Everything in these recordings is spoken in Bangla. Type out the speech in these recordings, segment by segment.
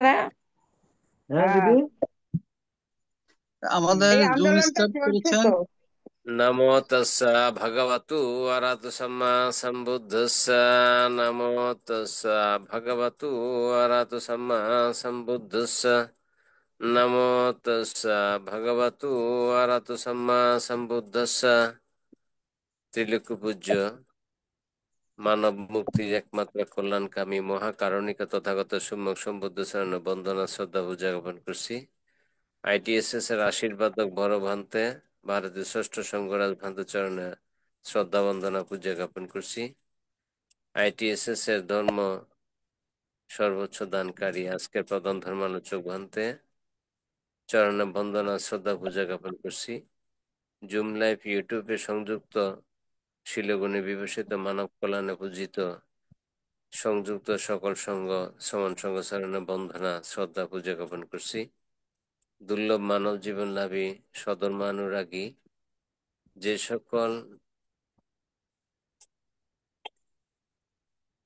হ্যাঁ দিদি। আমাদের এই জুম আন্দোলনটা স্টার্ট চলছে করেছেন। তো। নমো তস্সা ভগবতু অরহতু সম্মা সম্বুদ্ধস্সা। নমো তস্সা ভগবতু অরহতু সম্মা সম্বুদ্ধস্সা। নমো তস্সা ভগবতু অরহতু সম্মা সম্বুদ্ধস্সা। ত্রিলোক পূজ্য মানব মুক্তির একমাত্র কল্যাণকামী মহাকারণিক তথাগত সম্যক সম্বুদ্ধ চরণ বন্দনা শ্রদ্ধা পূজা জ্ঞাপন করছি। আইটিএসএস এর আশীর্বাদক বড় ভান্তে ভারতের ষষ্ঠ সংঘরাজ ভান্তে চরণে শ্রদ্ধা বন্দনা পূজা জ্ঞাপন করছি। আইটিএসএস এর ধর্ম সর্বোচ্চ দানকারী আজকের প্রধান ধর্মালোচক ভান্তে চরণে বন্দনা শ্রদ্ধা পূজা জ্ঞাপন করছি। জুম লাইভ ইউটিউবে সংযুক্ত শিলগুণী বিভূষিত মানব কল্যাণে পূজিত সংযুক্ত সকল সংঘ সমান সংঘ চরণে বন্দনা শ্রদ্ধা পূজা জ্ঞাপন করছি। দুর্লভ মানব জীবন লাভী সধর্মানুরাগী যে সকল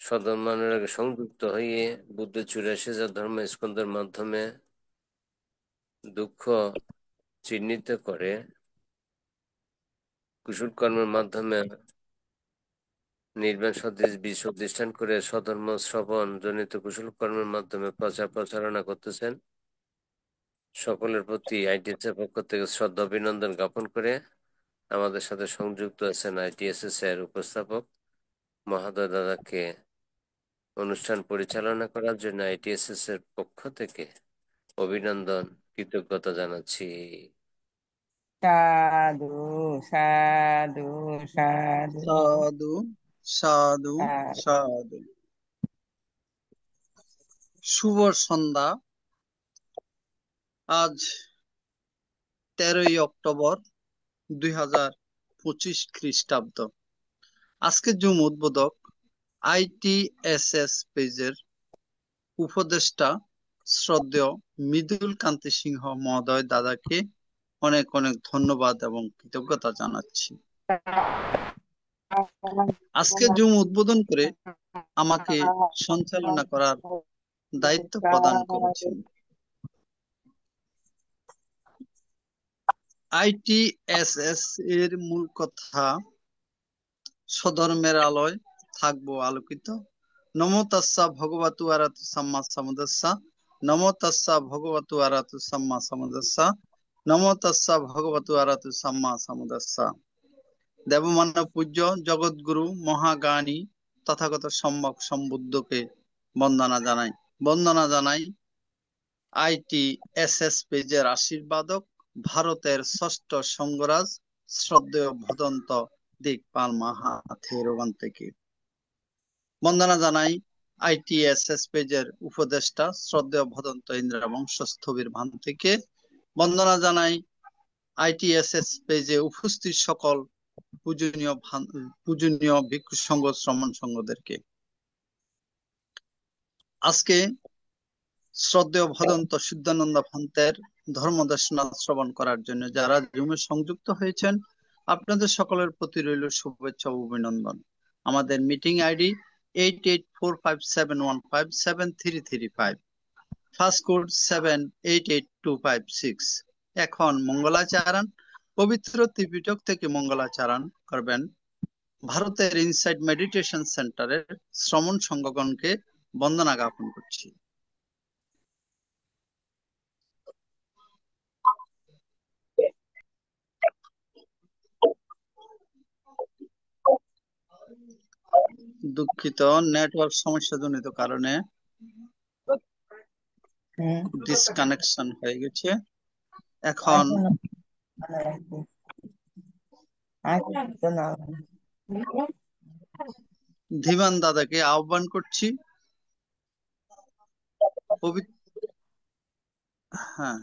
সধর্মানুরাগে সংযুক্ত হয়ে বুদ্ধ 84,000 ধর্ম স্কন্ধের মাধ্যমে দুঃখ চিহ্নিত করে কুশল কর্মের মাধ্যমে নির্বাণ সদৃশ বিশ্ব প্রতিষ্ঠান করে স্বধর্ম শ্রবণ জনিত কুশল কর্মের মাধ্যমে প্রচার প্রচারণা করতেছেন, সকলের প্রতি আইটিএস এর পক্ষ থেকে শ্রদ্ধা অভিনন্দন জ্ঞাপন করে আমাদের সাথে সংযুক্ত আছেন আইটিএসএস এর উপস্থাপক মহোদয় দাদাকে অনুষ্ঠান পরিচালনা করার জন্য আইটিএসএস এর পক্ষ থেকে অভিনন্দন কৃতজ্ঞতা জানাচ্ছি। সাধু সাধু সাধু সাধু সাধু সাধু। সাধু। শুভ সন্ধ্যা। আজ 13ই অক্টোবর 2025 খ্রিস্টাব্দ। আজকে জুম উদ্বোধক আইটিএসএস পেজের উপদেষ্টা শ্রদ্ধেয় মৃদুল কান্তি সিংহ মহোদয় দাদাকে অনেক অনেক ধন্যবাদ এবং কৃতজ্ঞতা জানাচ্ছি। আজকে জুম উদ্বোধন করে আমাকে সঞ্চালনা করার দায়িত্ব প্রদান করেছেন। আইটিএসএস এর মূল কথা, স্বধর্মের আলোয় থাকবো আলোকিত। নমো তাস্সা ভগবতু আরহাতু সাম্মা সাম্বুদ্ধাস্সা। নমো তাস্সা ভগবতু আরহাতু সাম্মা সাম্বুদ্ধাস্সা। নমো তাস্সা ভগবতু আরহাতু সাম্মা সাম্বুদ্ধাস্সা। দেবমানব পূজ্য জগৎগুরু মহাজ্ঞানী তথাগত সম্যক সম্বুদ্ধকে বন্দনা জানাই। বন্দনা জানাই আইটিএসএস পেজের আশীর্বাদক ভারতের ষষ্ঠ সংঘরাজ শ্রদ্ধেয় ভদন্ত দিকপাল মাহাথেরোগান থেকে। বন্দনা জানাই আইটিএসএস পেজের উপদেষ্টা শ্রদ্ধেয় ভদন্ত ইন্দ্রা বংশস্থবির ভান থেকে। বন্দনা জানাই আইটিএসএস পেজে উপস্থিত সকল পূজনীয় ভিক্ষু সংঘ শ্রমণ সংঘদেরকে। আজকে শ্রদ্ধেয় ভদন্ত সিদ্ধানন্দ ভান্তের ধর্মদেশনা শ্রবণ করার জন্য যারা জুমে সংযুক্ত হয়েছেন, আপনাদের সকলের প্রতি রইল শুভেচ্ছা ও অভিনন্দন। আমাদের মিটিং আইডি 884571573335, ফার্স্ট কোড 788256। এখন মঙ্গলাচারণ পবিত্র ত্রিপিটক থেকে মঙ্গলাচারণ করবেন ভারতের ইনসাইড মেডিটেশন সেন্টারের শ্রমণ সংঘগণকে বন্দনা জ্ঞাপন করছি। দুঃখিত, নেটওয়ার্ক সমস্যাজনিত কারণে ডিসকানেকশন হয়ে গেছে। এখন ধীমান দাদাকে আহ্বান করছি হ্যাঁ,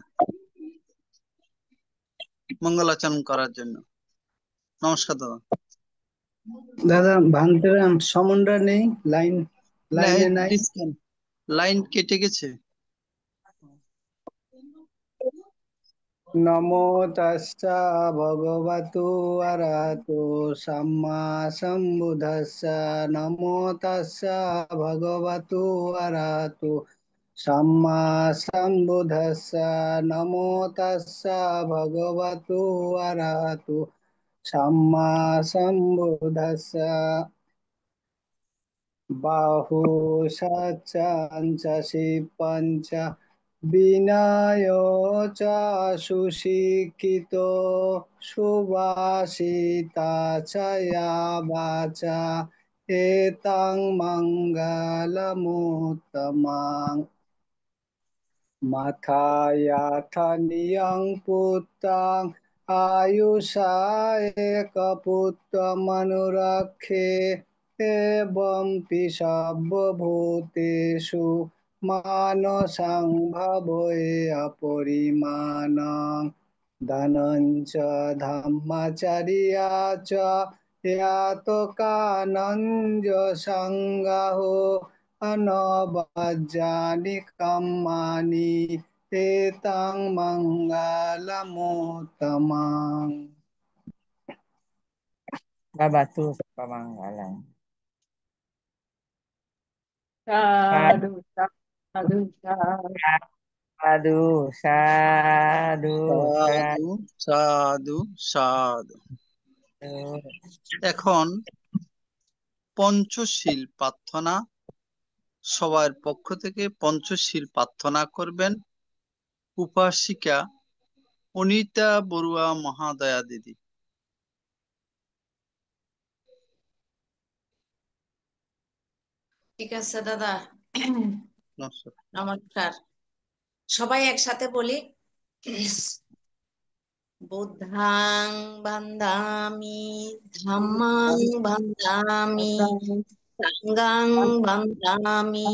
মঙ্গলাচরণ করার জন্য। নমস্কার দাদা। দাদা ভাঙতেরাম সমন্বয় নেই, লাইনে নাই। লাইন কেটে গেছে। নমো তাস্সা ভগবতু আরহাতু সাম্মা সম্বুদ্ধাস্সা। নমো তাস্সা ভগবতু আরহাতু সাম্মা সাম্বুদ্ধাস্সা নমো তাস্সা ভগবতু আরহাতু সাম্মা সাম্বুদ্ধাস্সা বাহু সচ্চাঞ্চ শিবঞ্চ বিনয় চ সুশিক্ষিত সুভাষিতা চ ইয়া বাচা এতাং মঙ্গলমুত্তমাং মাথায়াথানিয়ং পুত্তাং আয়ুষা একপুত্তমনুরক্ষে এবং সর্বভূতেষু মানসং ভবয়ে অপরিমাণং ধনঞ্চ ধম্মচর্যা চ ইয়াতকানঞ্জ সংগাহো অনবজ্জানি কাম্মানি এতাং মঙ্গলমুত্তমাং। Babatu Sapamanggalang. Sadhu, sadhu, sadhu. Sadu, sadu, সাধু সাধু সাধু। sadu. এখন পঞ্চশীল প্রার্থনা, সবার পক্ষ থেকে পঞ্চশীল প্রার্থনা করবেন উপাসিকা অনিতা বড়ুয়া মহাদয়া দিদি। ঠিক আছে দাদা, নমস্কার। নমস্কার। সবাই একসাথে বলি, বুদ্ধাং বান্ধামি, ধাম্মাং বান্ধামি, সাঙ্গাং বান্ধামি,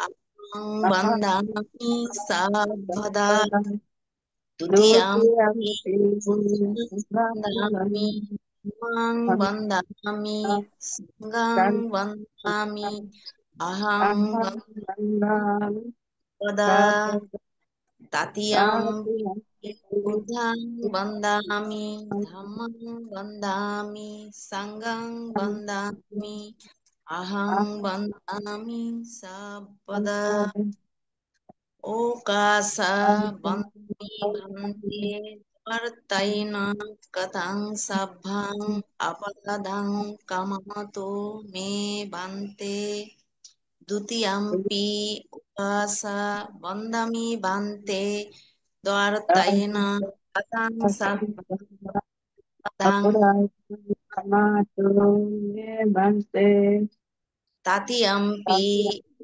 আত্মাং বান্ধামি সাবধাদা, তুতিয়াম্পি বান্ধামি, ধম্মাং বান্ধামি, সাঙ্গাং বান্ধামি, আহং বান্ধামি তাতিয়াম্পি বুদ্ধাং বন্দামি, ধাম্মাং বন্দামি, সাঙ্গাং বন্দামি, আহং বন্দামি সর্বদা। ওকাসা বন্দামি ভান্তে বর্তাইনা কথং সভ্যং অপরাধং কামাতো মে বান্তে। দ্বিতীয়াম্পি উপাসা বন্দামি বান্তে দ্বারতায়না কথং সভ্যং তাতিয়াম্পি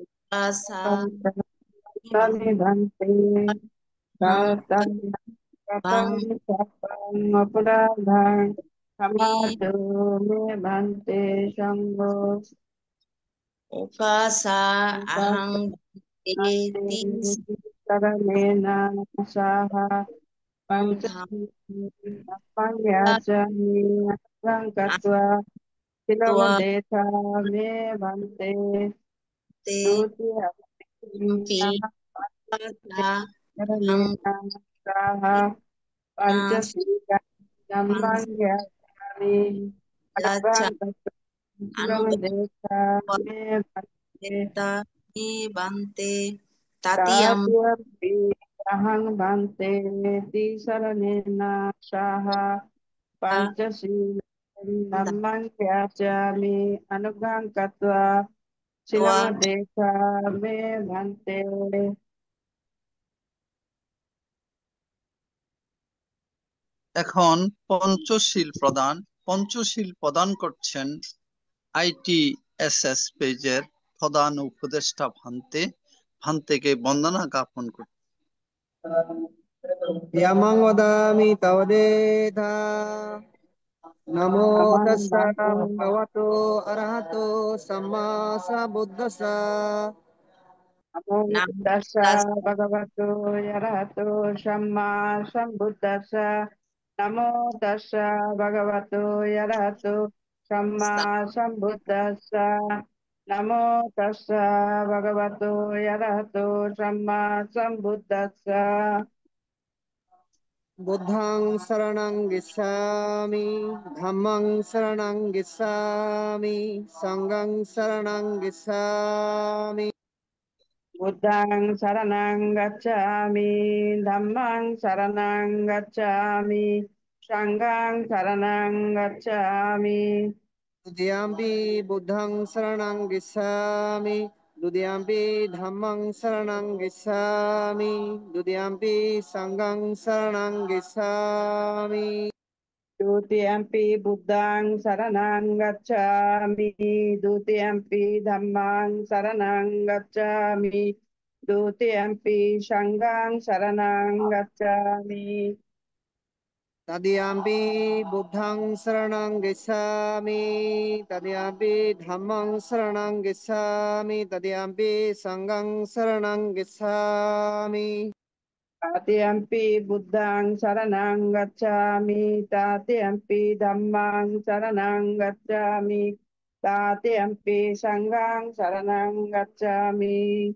উপাসা উপাসা আহং এতি Bhante তাতিয়াম্পি ahang bante tisaranena saha panchasila nammang kyachami anugang katva silamadesa me bante। এখন পঞ্চশীল প্রদান করছেন ITSS পেজের প্রধান উপদেষ্টা ভান্তেকে বন্দনা জ্ঞাপন করছেন। ইয়ামাং ওদামি তাওদেধা নমো তাস্সা ভগবতো আরহাতো Samaa সাম্বুদ্ধাস্সা Namo tassa bhagavato arahato samma sambuddhassa. Namo tassa bhagavato arahato samma sambuddhassa. Namo tassa bhagavato arahato samma sambuddhassa। বুদ্ধাং শরণং গচ্ছামি ধম্মং শরণং গচ্ছামি সংঘং শরণং গচ্ছামি বুদ্ধং শরণং গচ্ছামি, ধম্মং শরণং গচ্ছামি, সংঘং শরণং গচ্ছামি। Dudiyampi Buddhang Saranang Gissami. Dudiyampi Dhammang Saranang Gissami. Dudiyampi Sanghang Saranang Gissami. Dutiyampi buddhang saranang gacchami, dutiyampi dhammang saranang gacchami, dutiyampi sanghang saranang gacchami. Tadiyampi Buddhang Saranang Gissami. Tadiyampi Dhammang Saranang Gissami. Tadiyampi Sanghang Saranang Gissami. Tatiyampi buddhang saranang gacchami, tatiyampi dhammang saranang gacchami, tatiyampi sanghang saranang gacchami.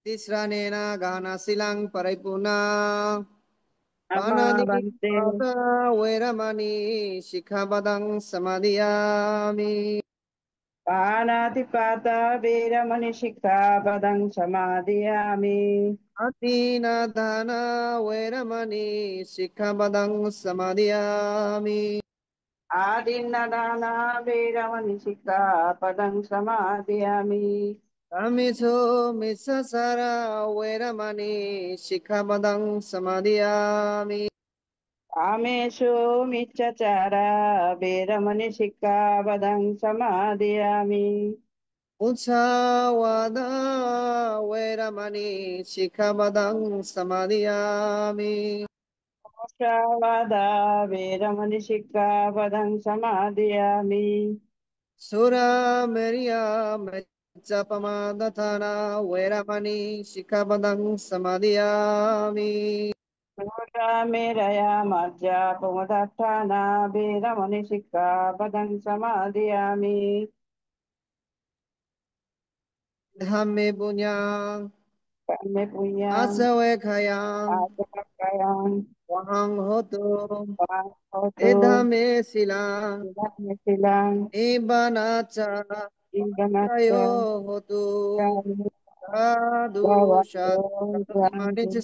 Tisranena Gana Silang Paraipuna. Panani Amavante. Pada Veramani Shikhabadang Samadhiyami. Panatipata Veramani Sikkhapadang Samadhiyami. Atina Dana Veramani Shikhabadang Samadhiyami. Adinadana Veramani Sikkhapadang Samadhiyami. Kamiso Misasara Veramani Shikhabadang Samadhiyami. Kameshu Michachara Veramani Sikkhapadang Samadhiyami. Utsawada Veramani Shikhabadang Samadhiyami. Shavada Veramani Sikkhapadang Samadhiyami. Sura Maria Japamadatana Veramani Shikhabadang Samadhiyami. Sura Meraya Madhya Pumudattana Veramani Sikkhapadang Samadhiyami. Dhamme Bunyang Kame Punyang Asawe Khayang Adakayang Wahang Hotu Pahoto Edhame Silang Silang Silang Nibanacha Indanatya Tayo Hotu Kami Sadhu Sadhu Manichi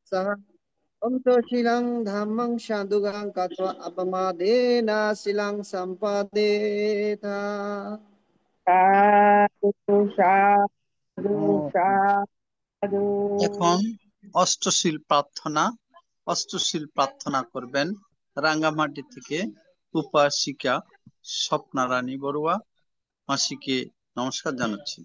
Saha Om Silang Dhammang Shandugang Katwa Apamadena Silang Sampadeta. Sadhu Sadhu ও, Sadhu এখন অষ্টশীল প্রার্থনা করবেন রাঙ্গামাটি থেকে উপাসিকা স্বপ্না রানী বড়ুয়া মাসিকে নমস্কার জানাচ্ছি।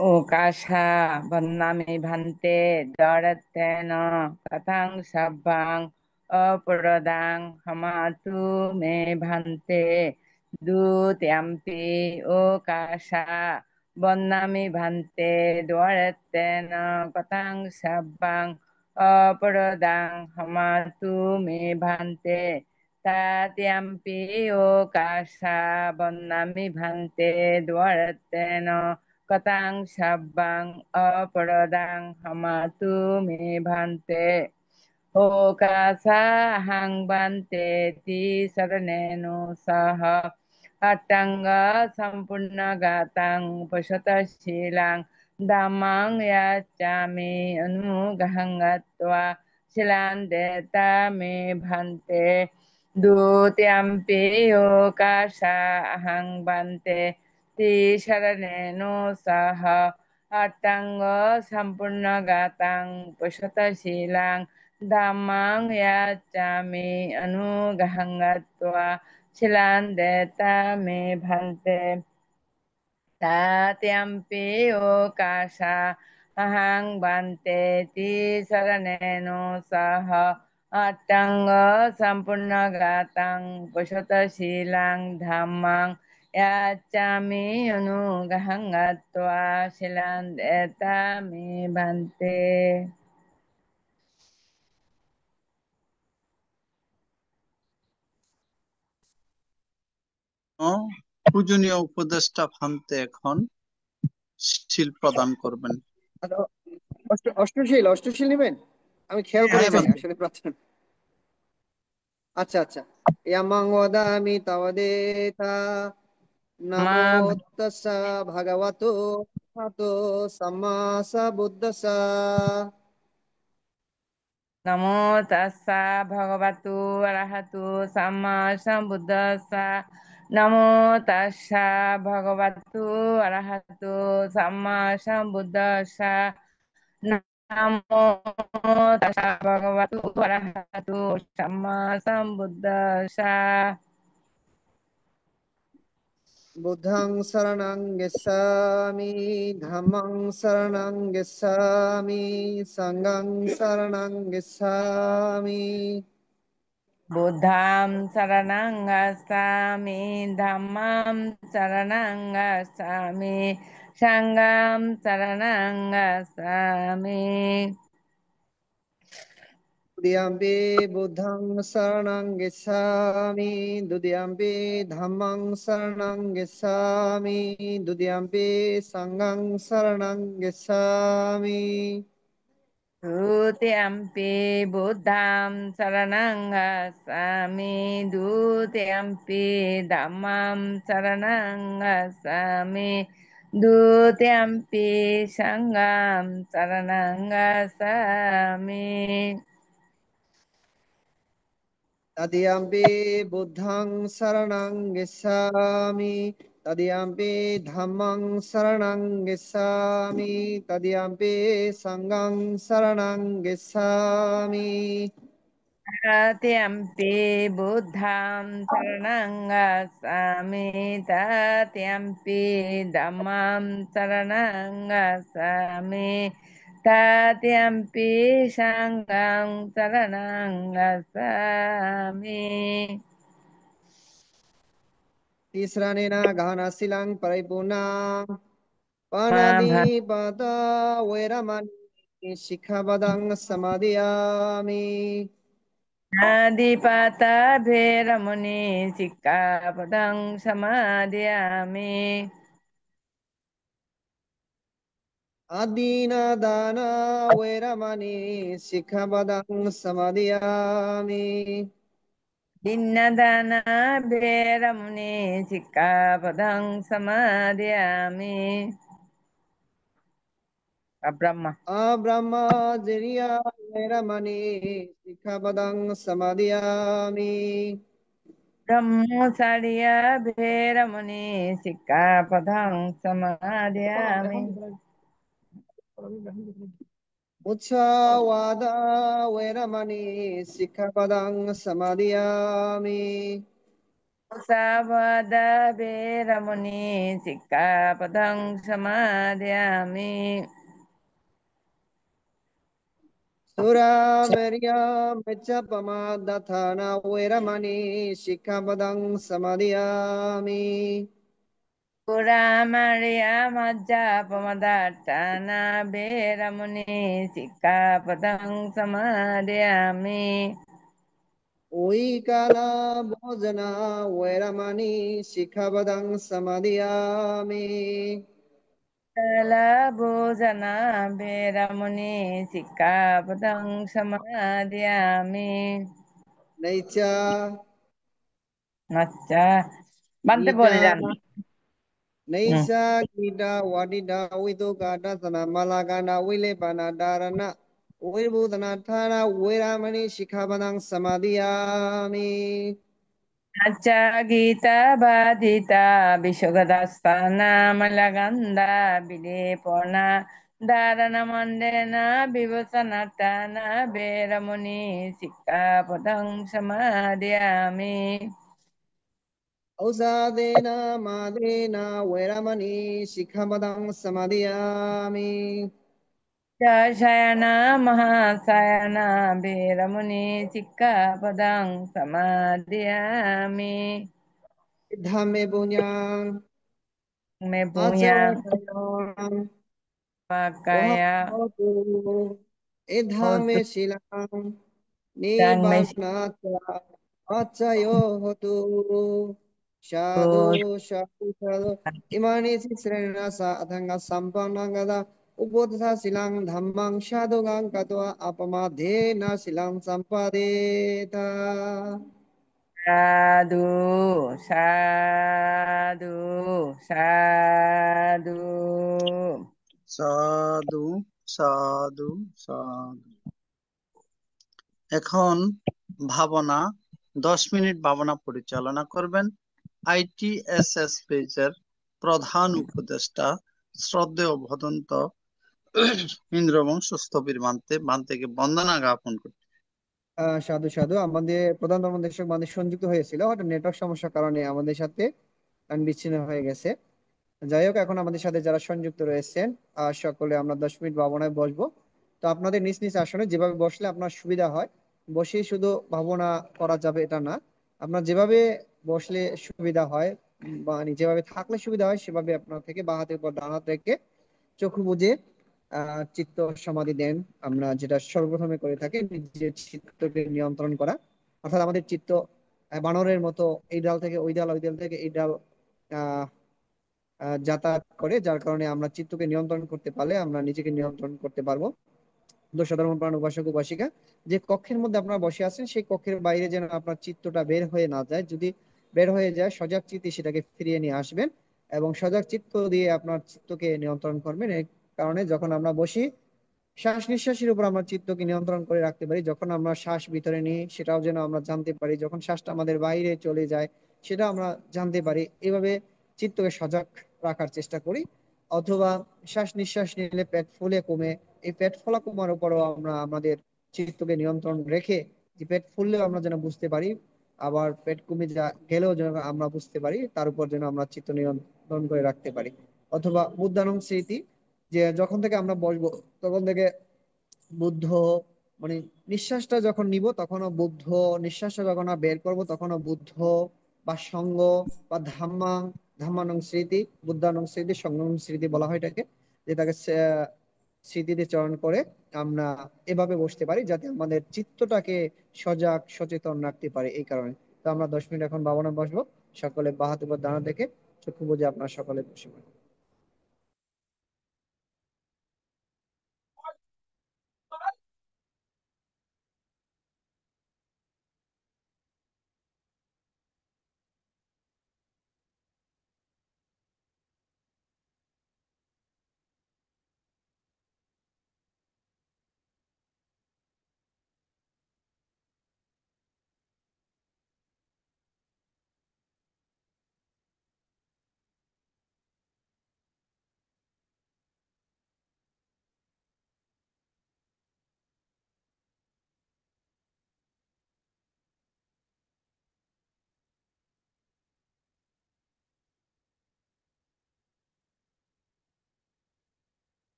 Okasha Vandami Bhante Dharatena Katang Sabbang Apuradang Hamatu Me Bhante Dutyampi Okasha Vandami Bhante Dharatena Katang Sabbang Apuradang Hamatu Me Bhante Tatyampi Okasha Vandami Bhante Dharatena Katang Sabbang Aparadang Hamatu Me Bhante Okasa Hang Bhante Ti Saraneno Saha Atanga Sampurna Gatang Pashata Shilang Dhammang Yachami Anugahangatva Shilandeta Me Bhante Dutyampi Okasa Hang Bhante Ti Sharaneno Saha Atanga Sampurna Gatang Pashata Shilang Dhammang Yachami Anugahangatva Shilandeta Me Bhante Tatyampi Okasha Ahang Bhante Ti Saraneno Saha Atanga Sampurna Gatang Pashata Shilang Dhammang Yachami Anugahangatva Shilandeta Me Bhante. পূজনীয় উপদেষ্টা ভান্তে এখন শিল প্রদান করবেন। অষ্টশীল নেবেন? আমি খেয়াল করি নাই আসলে প্রার্থনা। আচ্ছা আচ্ছা। ইয়ামাং ওয়াদামি তাওয়াদেতা নামো তাস্সা ভগবতো Ato Samma Sambuddhassa. Namo tassa bhagavatu arahatu samma sambuddhassa. Namo tassa bhagavatu arahatu samma sambuddhassa. Namo tassa bhagavatu arahatu samma sambuddhassa. Buddhang saranang gacchami, dhammang saranang gacchami, sanghang saranang gacchami. Buddham saranang gacchami, dhammam saranang gacchami, sangham saranang gacchami. Dudiyampi buddhang saranang gacchami, dudiyampi dhammang saranang gacchami, dudiyampi sanghang saranang gacchami. Dutiyampi buddham saranang gacchami, dutiyampi dhammam saranang gacchami, dutiyampi sangham saranang gacchami. Tadiyampi buddhang saranang gacchami, tadiyampi dhammang saranang gacchami, tadiyampi sanghang saranang gacchami. Tatiampi buddham saranang gacchami, tatiampi dhammam saranang gacchami, tatiampi sangham saranang gacchami. Tisranena ghana silang paripurna Mabha panadipata veramani sikkhabadang samadhiyami. Adipata Bheramuni Sikkhapadang Samadhiyami. Adina dana veramani sikkhabadang samadhiyami. Dinnadana Bheramuni Sikkhapadang Samadhiyami. Abrahma. Abrahmacharya veramani sikkhabadang samadhiyami. Brahmacharya Bheramuni Sikkhapadang Samadhiyami. Muccavada veramani sikkhabadang samadhiyami. Musavada Bheramuni Sikkhapadang Samadhiyami. Suramerya Mechapama Dathana Veramani Sikkhabadang Samadhiyami. Pura Maria Majja Pamadatana Beramuni Sikkhapadang Samadhiyami. Uikala Bhojana Veramani Sikkhabadang Samadhiyami. Kala Bhojana Beramuni Sikkhapadang Samadhiyami. Naicha Macca Bante bole Gita janna. Naisa Gita Wadida Viduka Dasana Malagana Vilepana Dharana Virabhutana Thana Veramani Sikkhabadang Samadhiyami. Acca Gita Badita Vishogadastana Malaganda Videpona Dharana Mandena Vivasanatana Beramuni Sikkhapadang Samadhiyami. Ausadena Madena Veramani Sikkhabadang Samadhiyami. Shayana Mahasayana Beramuni Sikkhapadang Samadhiyami. Dhame Bunyang Me punya Achavakayam pakaya Wahatu Idhame Shilang dan mesin Nibanata Achayo Hotu Shadu Shadu Shadu Imani Sisrena Sadhanga Sampanangada Ubodha Silang Dhammang Shadogang Katwa Apamadhena Silang Sampadeta. সাধু সাধু সাধু। সাধু সাধু সাধু। এখন ভাবনা 10 মিনিট ভাবনা পরিচালনা করবেন ITSS পেজের প্রধান উপদেষ্টা শ্রদ্ধেয় ভদন্ত ইন্দ্রবংশ স্থবির বান্তেকে বন্দনা জ্ঞাপন করতে। সাধু সাধু। আমাদের প্রধান ধর্মদেশক আমাদের সংযুক্ত হয়েছিল, হয়তো নেটওয়ার্ক সমস্যার কারণে আমাদের সাথে বিচ্ছিন্ন হয়ে গেছে। যাই হোক, এখন আমাদের সাথে যারা সংযুক্ত রয়েছেন সকলে আমরা 10 মিনিট ভাবনায় বসবো। তো আপনাদের নিজ নিজ আসনে যেভাবে বসলে আপনার সুবিধা হয়, বসেই শুধু ভাবনা করা যাবে এটা না, আপনার যেভাবে বসলে সুবিধা হয় বা যেভাবে থাকলে সুবিধা হয় সেভাবে আপনার থেকে বাঁ হাতের উপর ডান হাত রেখে চক্ষু বুজে চিত্ত সমাধি দেন। আমরা যেটা সর্বপ্রথমে করে থাকি, নিজের চিত্তকে নিয়ন্ত্রণ করা, অর্থাৎ আমাদের চিত্ত বানরের মতো এই ডাল থেকে ওই ডাল, ওই ডাল থেকে এই ডাল আহ যাতায়াত করে, যার কারণে আমরা চিত্তকে নিয়ন্ত্রণ করতে পারলে আমরা নিজেকে নিয়ন্ত্রণ করতে পারবো। তো সাধারণ প্রাণ উপাসক উপাসিকা, যে কক্ষের মধ্যে আপনারা বসে আছেন সেই কক্ষের বাইরে যেন আপনার চিত্তটা বের হয়ে না যায়। যদি বের হয়ে যায়, সজাগ চিত্তে সেটাকে ফিরিয়ে নিয়ে আসবেন এবং সজাগ চিত্ত দিয়ে আপনার চিত্তকে নিয়ন্ত্রণ করবেন। এই কারণে যখন আমরা বসি, শ্বাস নিঃশ্বাসের উপর আমরা চিত্তকে নিয়ন্ত্রণ করে রাখতে পারি। যখন আমরা শ্বাস ভিতরে নিই সেটাও যেন আমরা জানতে পারি, যখন শ্বাসটা আমাদের বাইরে চলে যায় সেটা আমরা জানতে পারি। এভাবে চিত্তকে সজাগ রাখার চেষ্টা করি। অথবা শ্বাস নিঃশ্বাস নিলে পেট ফুলে কমে, এই পেট ফোলা কমার উপরও আমরা আমাদের চিত্তকে নিয়ন্ত্রণ রেখে, যে পেট ফুললেও আমরা যেন বুঝতে পারি, আবার পেট কমে গেলেও যেন আমরা বুঝতে পারি, তার উপর যেন আমরা চিত্ত নিয়ন্ত্রণ করে রাখতে পারি। অথবা বুদ্ধানং স্মৃতি, যে যখন থেকে আমরা বসবো তখন থেকে বুদ্ধ, মানে নিঃশ্বাসটা যখন নিব তখনও বুদ্ধ, নিঃশ্বাসটা যখন আমরা বের করব তখনও বুদ্ধ, বা সঙ্গ, বা ধাম্মানং স্মৃতি, বুদ্ধানং স্মৃতি, সঙ্গং স্মৃতি বলা হয় এটাকে, যেটাকে স্মৃতিতে চয়ন করে আমরা এভাবে বসতে পারি যাতে আমাদের চিত্তটাকে সজাগ সচেতন রাখতে পারে। এই কারণে তো আমরা 10 মিনিট এখন ভাবনা বসবো। সকলে বাঁ হাত উপর দানা থেকে চক্ষু বুজে আপনারা সকলে বসে পড়ুন।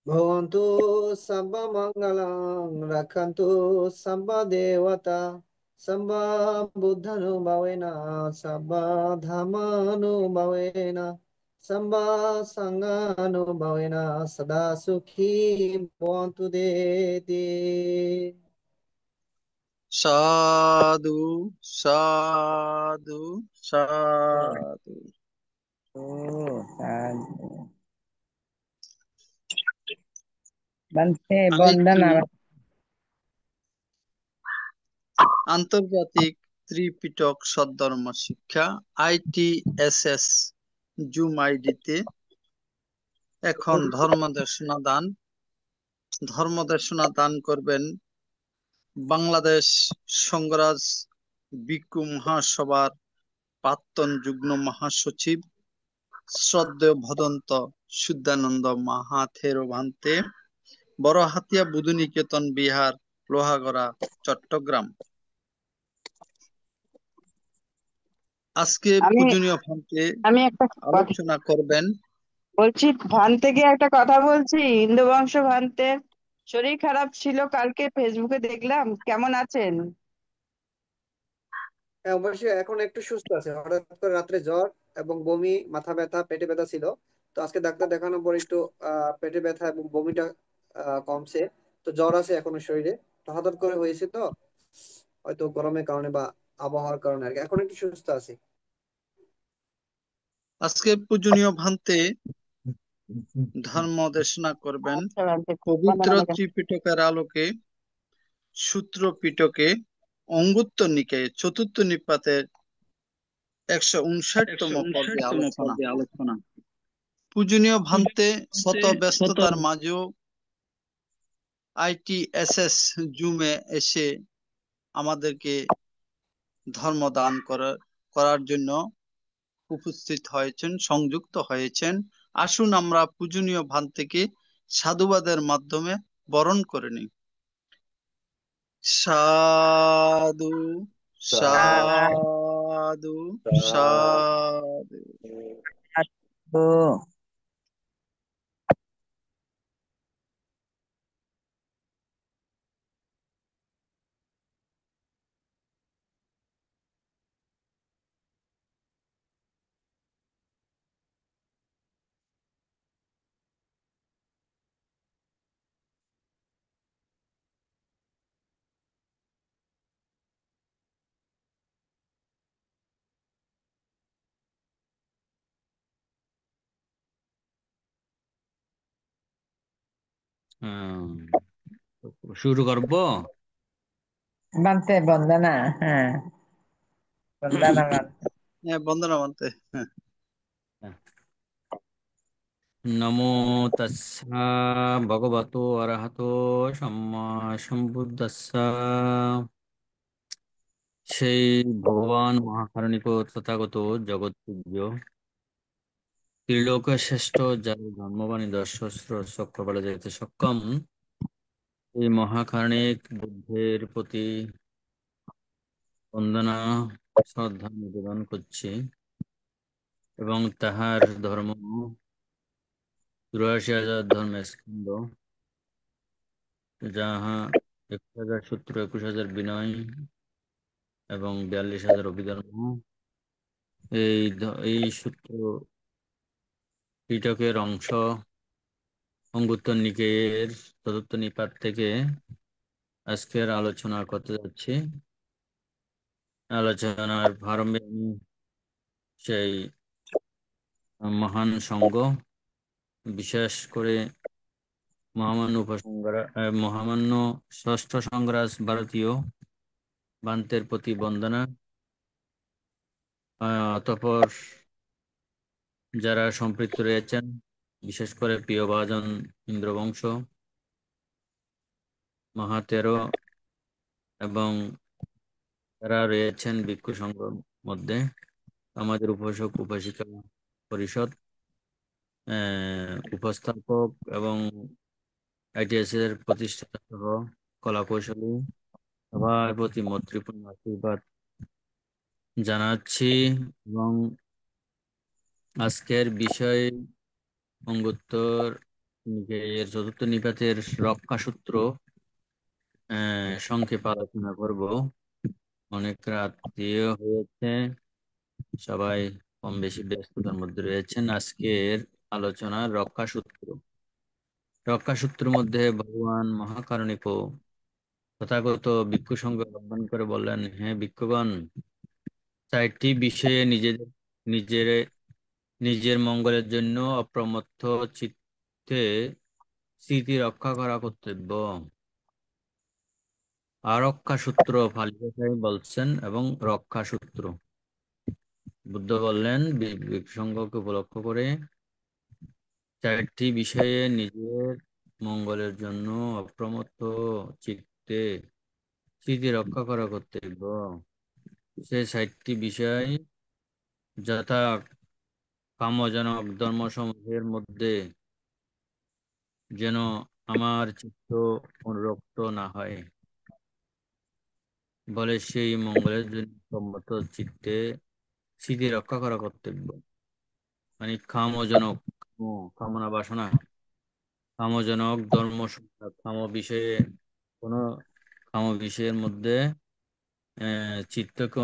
भवन्तु सर्वमङ्गलं रक्षन्तु सर्वदेवता सर्व बुद्धानुभावेन सर्व धर्मानुभावेन सर्व सङ्गानुभावेन सदा सुखी भवन्तु देति। साधु साधु साधु। साधु। बनते আমি একটু বন্দনা। আন্তর্জাতিক ত্রিপিটক সদ্ধর্ম শিক্ষা ITSS জুম আইডিতে এখন ধর্মদেশনা দান করবেন বাংলাদেশ সংঘরাজ ভিক্ষু মহাসভার প্রাক্তন যুগ্ম মহাসচিব শ্রদ্ধেয় ভদন্ত শুদ্ধানন্দ মাহাথেরো ভান্তে, বড়হাতিয়া বুধনিকেতন বিহার, লোহাগড়া, চট্টগ্রাম। আজকে আমি পূজনীয় ভান্তে আমি একটা কথা আলোচনা করবেন। বলছি, ভান থেকে একটা কথা বলছি। ইন্দুবংশ ভান্তের শরীর খারাপ ছিল, কালকে ফেসবুকে দেখলাম। কেমন আছেন? হ্যাঁ, অবশ্যই এখন একটু সুস্থ আছে। হঠাৎ করে রাত্রে জ্বর এবং বমি, মাথা ব্যথা, পেটে ব্যথা ছিল। তো আজকে ডাক্তার দেখানোর পর একটু পেটে ব্যথা এবং বমিটা কমছে। তো জ্বর আছে এখনো শরীরে। তো হঠাৎ করে হয়েছে, তো হয়তো গরমের কারণে বা আবহাওয়ার কারণে আর কি। এখন একটু সুস্থ আছি। আজকে পূজনীয় ভান্তে ধর্ম দেশনা করবেন আচ্ছা ভান্তে, পবিত্র বন্দনা রেখে। ত্রিপিটকের আলোকে সূত্র পিটকে অঙ্গুত্তর নিকায়ে চতুর্থ নিপাতের 159তম পর্বে আলোচনা। পূজনীয় ভান্তে শত ব্যস্ততার মাঝেও ITSS জুমে এসে আমাদেরকে ধর্ম দান করার জন্য উপস্থিত হয়েছেন, সংযুক্ত হয়েছেন। আসুন আমরা পূজনীয় ভান্তেকে সাধুবাদের মাধ্যমে বরণ করে নিই। সাধু সাধু সাধু। শুরু করব। बनते বন্দনা। হ্যাঁ, বন্দনা বানতে। হ্যাঁ, বন্দনা ভান্তে। হ্যাঁ। নমো তাস্সা ভগবতো অরহতো সম্মা সম্বুদ্ধাস্সা। সেই ভগবান মহাকারণিক তথাগত জগৎপূজ্য ত্রিলোক শ্রেষ্ঠ, যার ধর্মবাণী দশসহস্র চক্রবালে যাইতে সক্ষম, এই মহাকারণিক বুদ্ধের প্রতি বন্দনা শ্রদ্ধা নিবেদন করছি এবং তাহার ধর্ম ৮৪,০০০ ধর্মের স্কন্ধ, যাহা ২১,০০০ সূত্র, ২১,০০০ বিনয় এবং ৪২,০০০ অভিধর্ম, এই সূত্র পিটকের অংশ অঙ্গুত্তর নিকায়ের চতুর্থ নিপাত থেকে আজকের আলোচনা করতে যাচ্ছি। আলোচনার প্রারম্ভে আমি সেই মহান সংঘ, বিশেষ করে মহামান্য ষষ্ঠ সংঘরাজ ভারতীয় ভান্তের প্রতি বন্দনা, অতঃপর যারা সম্পৃক্ত রয়েছেন, বিশেষ করে প্রিয়ভাজন ইন্দ্রবংশ, মাহাতেরো এবং যারা রয়েছেন ভিক্ষু সংঘর মধ্যে, আমাদের উপাসক উপাসিকা পরিষদ, উপস্থাপক এবং ITS এর প্রতিষ্ঠাতা সহ কলা কৌশলী সবার প্রতি মৈত্রীপূর্ণ আশীর্বাদ জানাচ্ছি। এবং আজকের বিষয় অঙ্গুত্তর এর চতুর্থ নিপাতের রক্ষা সূত্র সংক্ষেপে আলোচনা করব। অনেক রাত্রিও হয়েছে, সবাই কম বেশি ব্যস্ততার মধ্যে রয়েছেন। আজকের আলোচনা রক্ষা সূত্র। রক্ষা সূত্রের মধ্যে ভগবান মহাকারুণিক তথাগত ভিক্ষু সঙ্গ লঙ্ঘন করে বললেন, হে ভিক্ষুগণ, চারটি বিষয়ে নিজের নিজের মঙ্গলের জন্য অপ্রমত্ত চিত্তে স্মৃতি রক্ষা করা কর্তব্য। আরক্ষা সূত্র পালি ভাষায় বলছেন এবং রক্ষা সূত্র। বুদ্ধ বললেন ভিক্ষু সংঘকে উপলক্ষ করে চারটি বিষয়ে নিজের মঙ্গলের জন্য অপ্রমত্ত চিত্তে স্মৃতি রক্ষা করা কর্তব্য। সে চারটি বিষয় যথা কামজনক ধর্মসমূহের মধ্যে যেন আমার চিত্ত অনুরক্ত না হয়, বলে সেই মঙ্গলের জন্য সম্মত চিত্তে স্মৃতি রক্ষা করা কর্তব্য। মানে কামজনক কামনা বাসনা, কামজনক ধর্ম, কাম বিষয়ে কোন কাম বিষয়ের মধ্যে চিত্তকে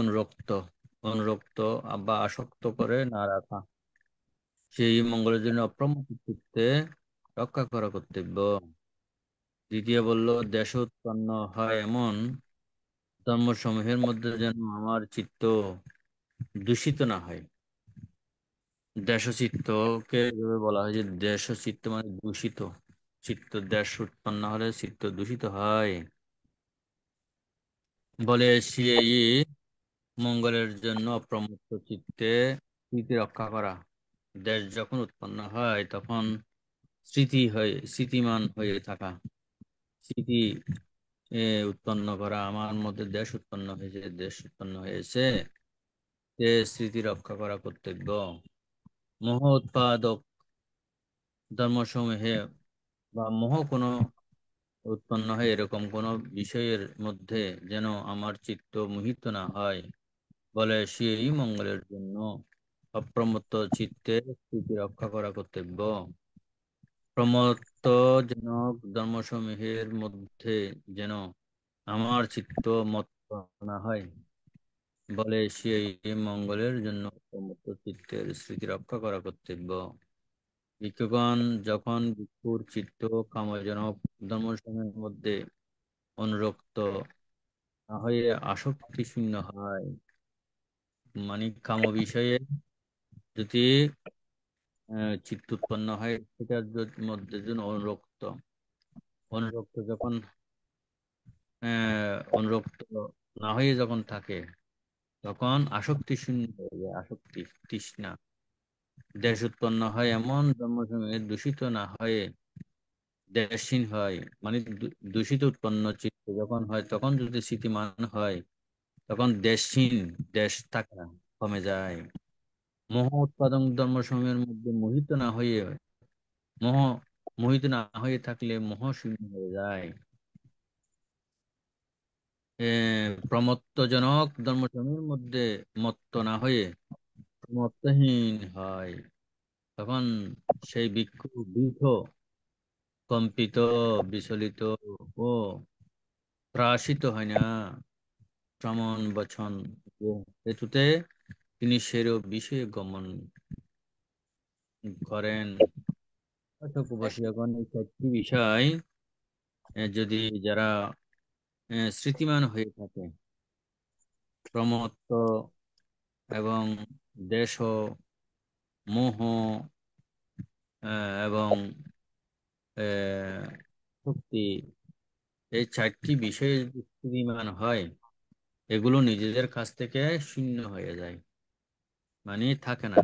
অনুরক্ত বা আসক্ত করে না রাখা, সেই মঙ্গলের জন্য অপ্রমত্ত চিত্তে রক্ষা করা কর্তব্য। দ্বিতীয় বলল, দেশ উৎপন্ন হয় এমন ধর্মসমূহের মধ্যে যেন আমার চিত্ত দূষিত না হয়। দেশ চিত্তকে এভাবে বলা হয় যে দেশ চিত্ত মানে দূষিত চিত্ত। দেশ উৎপন্ন হলে চিত্ত দূষিত হয়, বলে সেই মঙ্গলের জন্য অপ্রমত্ত চিত্তে স্মৃতি রক্ষা করা। দেশ যখন উৎপন্ন হয় তখন স্মৃতিমান হয়ে থাকা, স্মৃতি উৎপন্ন করা। আমার মধ্যে দেশ উৎপন্ন হয়েছে, সে স্মৃতি রক্ষা করা কর্তব্য। মোহ উৎপাদক ধর্মসমূহে বা মোহ কোনো উৎপন্ন হয় এরকম কোন বিষয়ের মধ্যে যেন আমার চিত্ত মোহিত না হয়, বলে সেই মঙ্গলের জন্য অপ্রমত্ত চিত্তে স্থিতি রক্ষা করা কর্তব্য। প্রমত্তজনক ধর্মসমূহের মধ্যে যেন আমার চিত্ত মত্ত না হয়, বলে সেই মঙ্গলের জন্য প্রমত্ত চিত্তের স্মৃতি রক্ষা করা কর্তব্য। ভিক্ষুগণ, যখন ভিক্ষুর চিত্ত কামজনক ধর্মসমূহের মধ্যে অনুরক্ত না হয়ে আসক্তি শূন্য হয়, মানে কাম বিষয়ে যদি চিত্ত উৎপন্ন হয়, সেটার মধ্যে যেন অনুরক্ত যখন অনুরক্ত না হয়ে যখন থাকে, তখন আসক্তি শূন্য হয়ে যায়। আসক্তি তৃষ্ণা দেশ উৎপন্ন হয় এমন ধর্মসমূহে দূষিত না হয়ে দেশহীন হয়। মানে দূষিত উৎপন্ন চিত্ত যখন হয়, তখন যদি স্থিতিমান হয়, তখন দেশহীন, দেশ থাকা কমে যায়। মোহ উৎপাদন ধর্মসমূহের মধ্যে মোহ মোহিত না হয়ে থাকলে মোহ শূন্য হয়ে যায়। প্রমত্তজনক ধর্মসমূহের মধ্যে মত্ত না হয়ে প্রমত্তহীন হয়, তখন সেই ভিক্ষু ভীত, কম্পিত, বিচলিত ও ত্রাসিত হয় না। শ্রমণ বচন হেতুতে তিনি সেরূপ বিষয়ে গমন করেন। অর্থাৎ উপবাসীগণ, এই চারটি বিষয় যদি যারা স্মৃতিমান হয়ে থাকে, প্রমত্ত এবং দেশ, মোহ এবং শক্তি, এই চারটি বিষয়ে যদি স্থিতিমান হয়, এগুলো নিজেদের কাছ থেকে শূন্য হয়ে যায়, মানে থাকে না।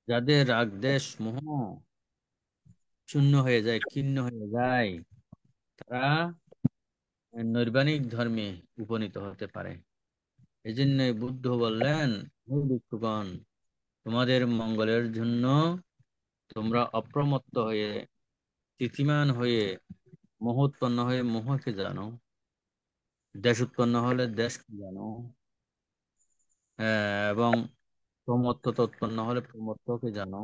যাদের রাগ দেশ মোহ শূন্য হয়ে যায়, ক্ষীণ হয়ে যায়, তারা নৈর্বাণিক ধর্মে উপনীত হতে পারে। এই জন্য বুদ্ধ বললেন, হে ভিক্ষুগণ, তোমাদের মঙ্গলের জন্য তোমরা অপ্রমত্ত হয়ে, স্থিতিমান হয়ে, মোহ উৎপন্ন হয়ে মোহকে জানো, দেশ উৎপন্ন হলে দেশকে জানো, এবং প্রমত্ততা উৎপন্ন হলে প্রমত্তকে জানো।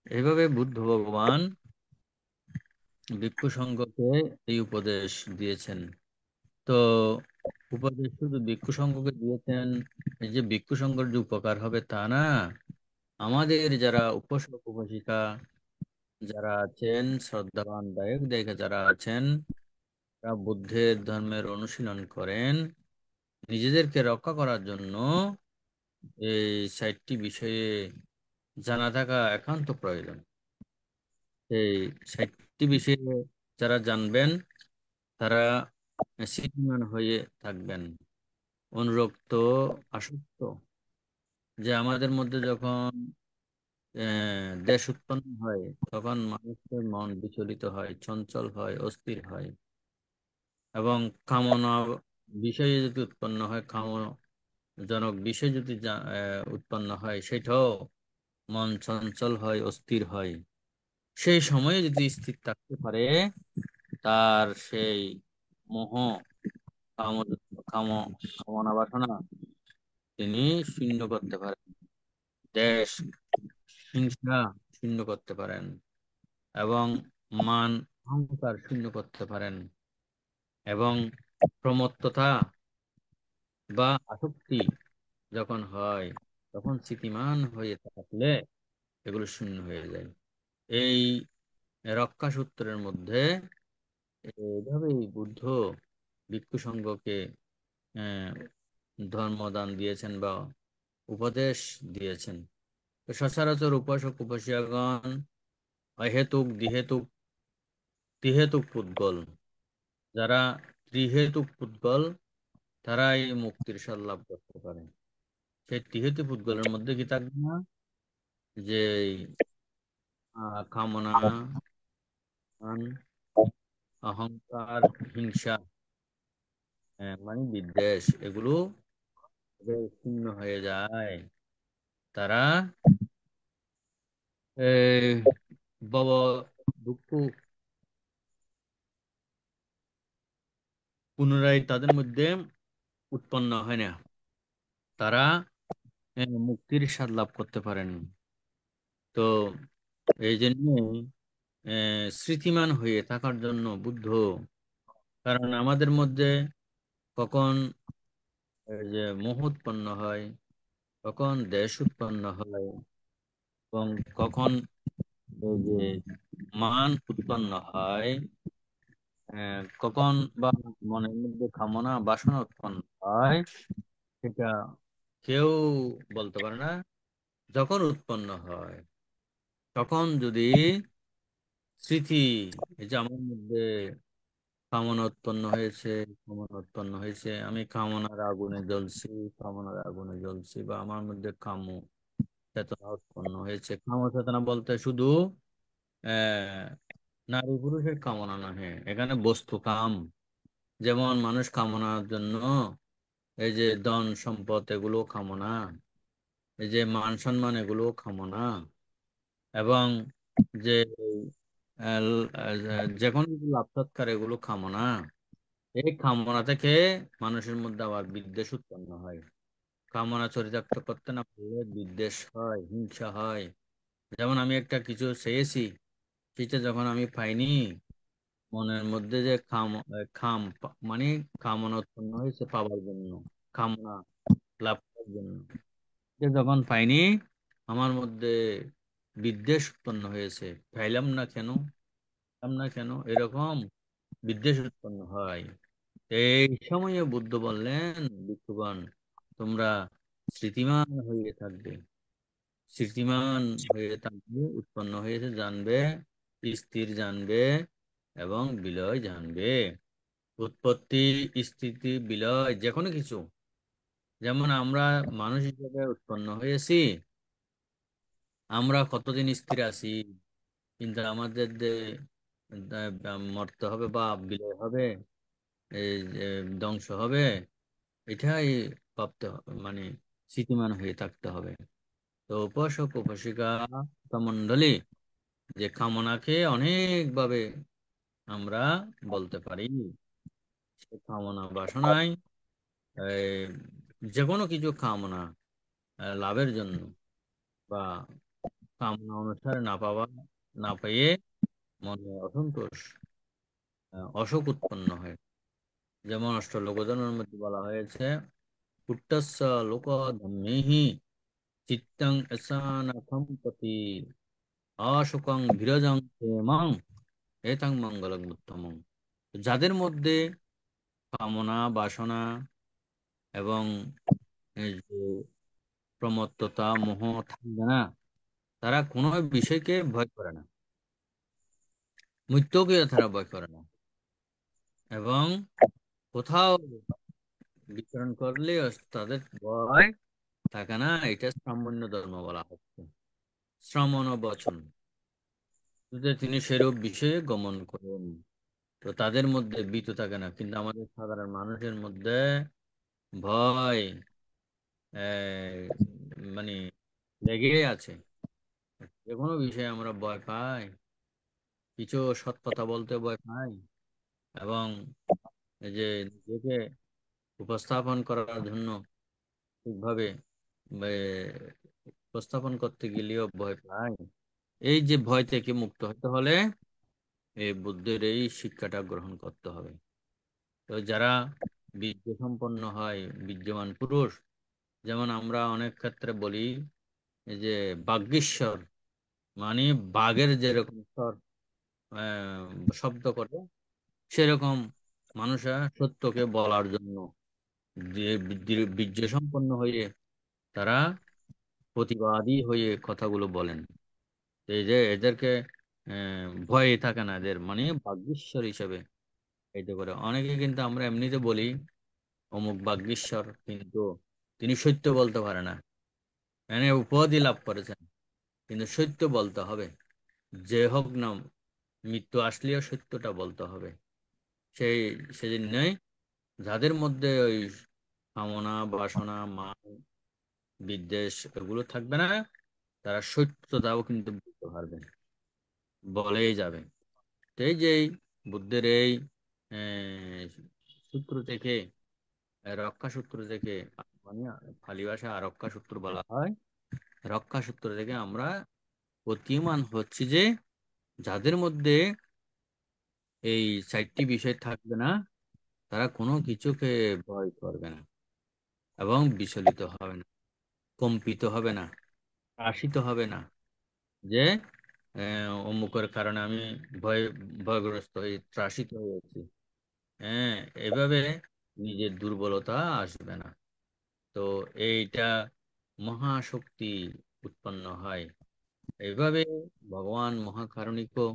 এইভাবে বুদ্ধ ভগবান ভিক্ষু সংঘকে এই উপদেশ দিয়েছেন। তো উপদেশ শুধু ভিক্ষু সংঘকে দিয়েছেন, এই যে ভিক্ষু সংঘের যে উপকার হবে তা না, আমাদের যারা উপাসক উপাসিকা যারা আছেন, শ্রদ্ধাবান দায়ক দায়িকা যারা আছেন, তারা বুদ্ধের ধর্মের অনুশীলন করেন, নিজেদেরকে রক্ষা করার জন্য এই 60টি বিষয়ে জানা থাকা একান্ত প্রয়োজন। এই 60টি বিষয়ে যারা জানবেন তারা স্থিতিমান হয়ে থাকবেন। অনুরক্ত, আসক্ত, যে আমাদের মধ্যে যখন দেশ উৎপন্ন হয় তখন মানুষের মন বিচলিত হয়, চঞ্চল হয়, অস্থির হয়, এবং কামনা বিষয়ে যদি উৎপন্ন হয়, কামজনক বিষয় যদি উৎপন্ন হয়, সেটাও মন চঞ্চল হয়, অস্থির হয়। সেই সময়ে যদি স্থির থাকতে পারে, তার সেই মোহ, কাম কাম কামনা বাসনা তিনি শূন্য করতে পারেন, দেশ হিংসা শূন্য করতে পারেন, এবং মান অহংকার শূন্য করতে পারেন, এবং প্রমত্ততা বা আসক্তি যখন হয় তখন স্থিতিমান হয়ে থাকলে এগুলো শূন্য হয়ে যায়। এই রক্ষা সূত্রের মধ্যে এভাবেই বুদ্ধ ভিক্ষু সংঘকে আহ, ধর্মদান দিয়েছেন বা উপদেশ দিয়েছেন। তো সচরাচর উপাসক উপাসিকাগণ অহেতুক দ্বিহেতুক ত্রিহেতুক পুদ্গল, যারা ত্রিহেতুক পুদ্গল তারাই মুক্তির স্বাদ লাভ করতে পারে। সেই ত্রিহেতু পুদ্গলের মধ্যে কি থাকবে না, যে কামনা, মান, অহংকার, হিংসা, মানে বিদ্বেষ, এগুলো তাদের শূন্য হয়ে যায়। তারা এই ভব দুঃখ পুনরায় তাদের মধ্যে উৎপন্ন হয় না। তারা মুক্তির স্বাদ লাভ করতে পারেন। তো এই জন্য স্মৃতিমান হয়ে থাকার জন্য বুদ্ধ, কারণ আমাদের মধ্যে কখন এই যে মোহ উৎপন্ন হয়, কখন দেশ উৎপন্ন হয়, এবং কখন এই যে মান উৎপন্ন হয়, কখন বা মনের মধ্যে কামনা বাসনা উৎপন্ন হয়, সেটা কেউ বলতে পারে না। যখন উৎপন্ন হয় তখন যদি স্মৃতি, এই যে আমার মধ্যে কামনা উৎপন্ন হয়েছে, কামনা উৎপন্ন হয়েছে, আমি কামনার আগুনে জ্বলছি, কামনার আগুনে জ্বলছি, বা আমার মধ্যে কাম চেতনা উৎপন্ন হয়েছে। কাম চেতনা বলতে শুধু আহ নারী পুরুষের কামনা নহে, এখানে বস্তু কাম। যেমন মানুষ কামনার জন্য এই যে ধন সম্পদ এগুলো কামনা, এই যে মান সম্মান এগুলো কামনা, এবং যে যে কোনো কিছু লাভ সৎকার এগুলো কামনা। এই কামনা থেকে মানুষের মধ্যে আবার বিদ্বেষ উৎপন্ন হয়। কামনা চরিতার্থ করতে না পারলে বিদ্বেষ হয়, হিংসা হয়। যেমন আমি একটা কিছু চেয়েছি, সেটা যখন আমি পাইনি, মনের মধ্যে যে মানে কামনা উৎপন্ন হয়েছে পাওয়ার জন্য, কামনা লাভ করার জন্য, সে যখন পাইনি আমার মধ্যে বিদ্বেষ উৎপন্ন হয়েছে, পাইলাম না কেন, পাইলাম না কেন, এরকম বিদ্বেষ উৎপন্ন হয়। এই সময়ে বুদ্ধ বললেন, ভিক্ষুগণ তোমরা স্মৃতিমান হয়ে থাকবে, স্মৃতিমান হয়ে থাকবে, উৎপন্ন হয়েছে জানবে, স্থির জানবে, এবং বিলয় জানবে। উৎপত্তি, স্থিতি, বিলয় যে কোনো কিছু, যেমন আমরা মানুষ হিসেবে উৎপন্ন হয়েছি, আমরা কতদিন স্থির আছি, কিন্তু আমাদের যে মরতে হবে বা বিলয় হবে, এই যে ধ্বংস হবে, এটাই ভাবতে হবে, মানে স্থিতিমান হয়ে থাকতে হবে। তো উপাসক উপাসিকা মণ্ডলী, যে কামনাকে অনেকভাবে আমরা বলতে পারি। সে কামনা বাসনায় এই, যে কোনো কিছু কামনা লাভের জন্য বা কামনা অনুসারে না পাওয়া, না পেয়ে মনে অসন্তোষ, অশোক উৎপন্ন হয়। যেমন অষ্টলোকধর্মের মধ্যে বলা হয়েছে, পুট্টস্য লোক ধম্মেহি চিত্তং এসানাথম পতি অশোকং বিরজং ক্ষেমং এতাং মঙ্গলং উত্তমং। যাদের মধ্যে কামনা বাসনা এবং এই যে প্রমত্ততা মোহ থাকবে না, তারা কোনো বিষয়কে ভয় করে না, মৃত্যুকে তারা ভয় করে না, এবং কোথাও বিচরণ করলে তাদের ভয় থাকে না। এটা ব্রাহ্মণ্য ধর্ম বলা হচ্ছে, শ্রমণ ও বচন, যদি তিনি সেরূপ বিষয়ে গমন করেন তো তাদের মধ্যে ভীত থাকে না। কিন্তু আমাদের সাধারণ মানুষের মধ্যে ভয় মানে লেগেই আছে। যে কোনো বিষয়ে আমরা ভয় পাই, কিছু সৎ কথা বলতে ভয় পাই, এবং এই যে নিজেকে উপস্থাপন করার জন্য ঠিকভাবে এ, উপস্থাপন করতে গেলেও ভয় পাই। এই যে ভয় থেকে মুক্ত হতে হলে এই বুদ্ধের এই শিক্ষাটা গ্রহণ করতে হবে। তো যারা বীর্য সম্পন্ন হয়, বীর্যবান পুরুষ, যেমন আমরা অনেক ক্ষেত্রে বলি এই যে বাগীশ্বর, মানে বাঘের যেরকম স্বর শব্দ করে, সেরকম মানুষরা সত্যকে বলার জন্য যে বীর্য সম্পন্ন হয়ে তারা প্রতিবাদী হয়ে কথাগুলো বলেন। এই যে এদেরকে ভয় থাকে না, এদের মানে বাগীশ্বর হিসেবে এটা করে। অনেকে কিন্তু আমরা এমনিতে বলি অমুক বাগীশ্বর, কিন্তু তিনি সত্য বলতে পারে না, মানে উপাধি লাভ করেছেন, কিন্তু সত্য বলতে হবে। যে হোক না, মৃত্যু আসলেও সত্যটা বলতে হবে। সেই সেজন্যই যাদের মধ্যে ওই কামনা বাসনা মান বিদ্বেষ এগুলো থাকবে না, তারা সত্যতাও কিন্তু বলতে পারবে, বলেই যাবে। তো এই যে বুদ্ধের এই সূত্র থেকে, রক্ষা সূত্র থেকে, মানে পালি ভাষায় আরক্ষা সূত্র বলা হয়, রক্ষা সূত্র থেকে আমরা প্রতীয়মান হচ্ছে যে যাদের মধ্যে এই চারটি বিষয় থাকবে না, তারা কোনো কিছুকে ভয় করবে না, এবং বিচলিত হবে না, কম্পিত হবে না, আশিত হবে না যে অমুকের কারণে আমি ভয় ভয়গ্রস্ত হয়ে ত্রাসিত হয়েছি। হ্যাঁ, এভাবে নিজের দুর্বলতা আসবে না। তো এইটা মহাশক্তি উৎপন্ন হয়। এইভাবে ভগবান মহাকারুণিকও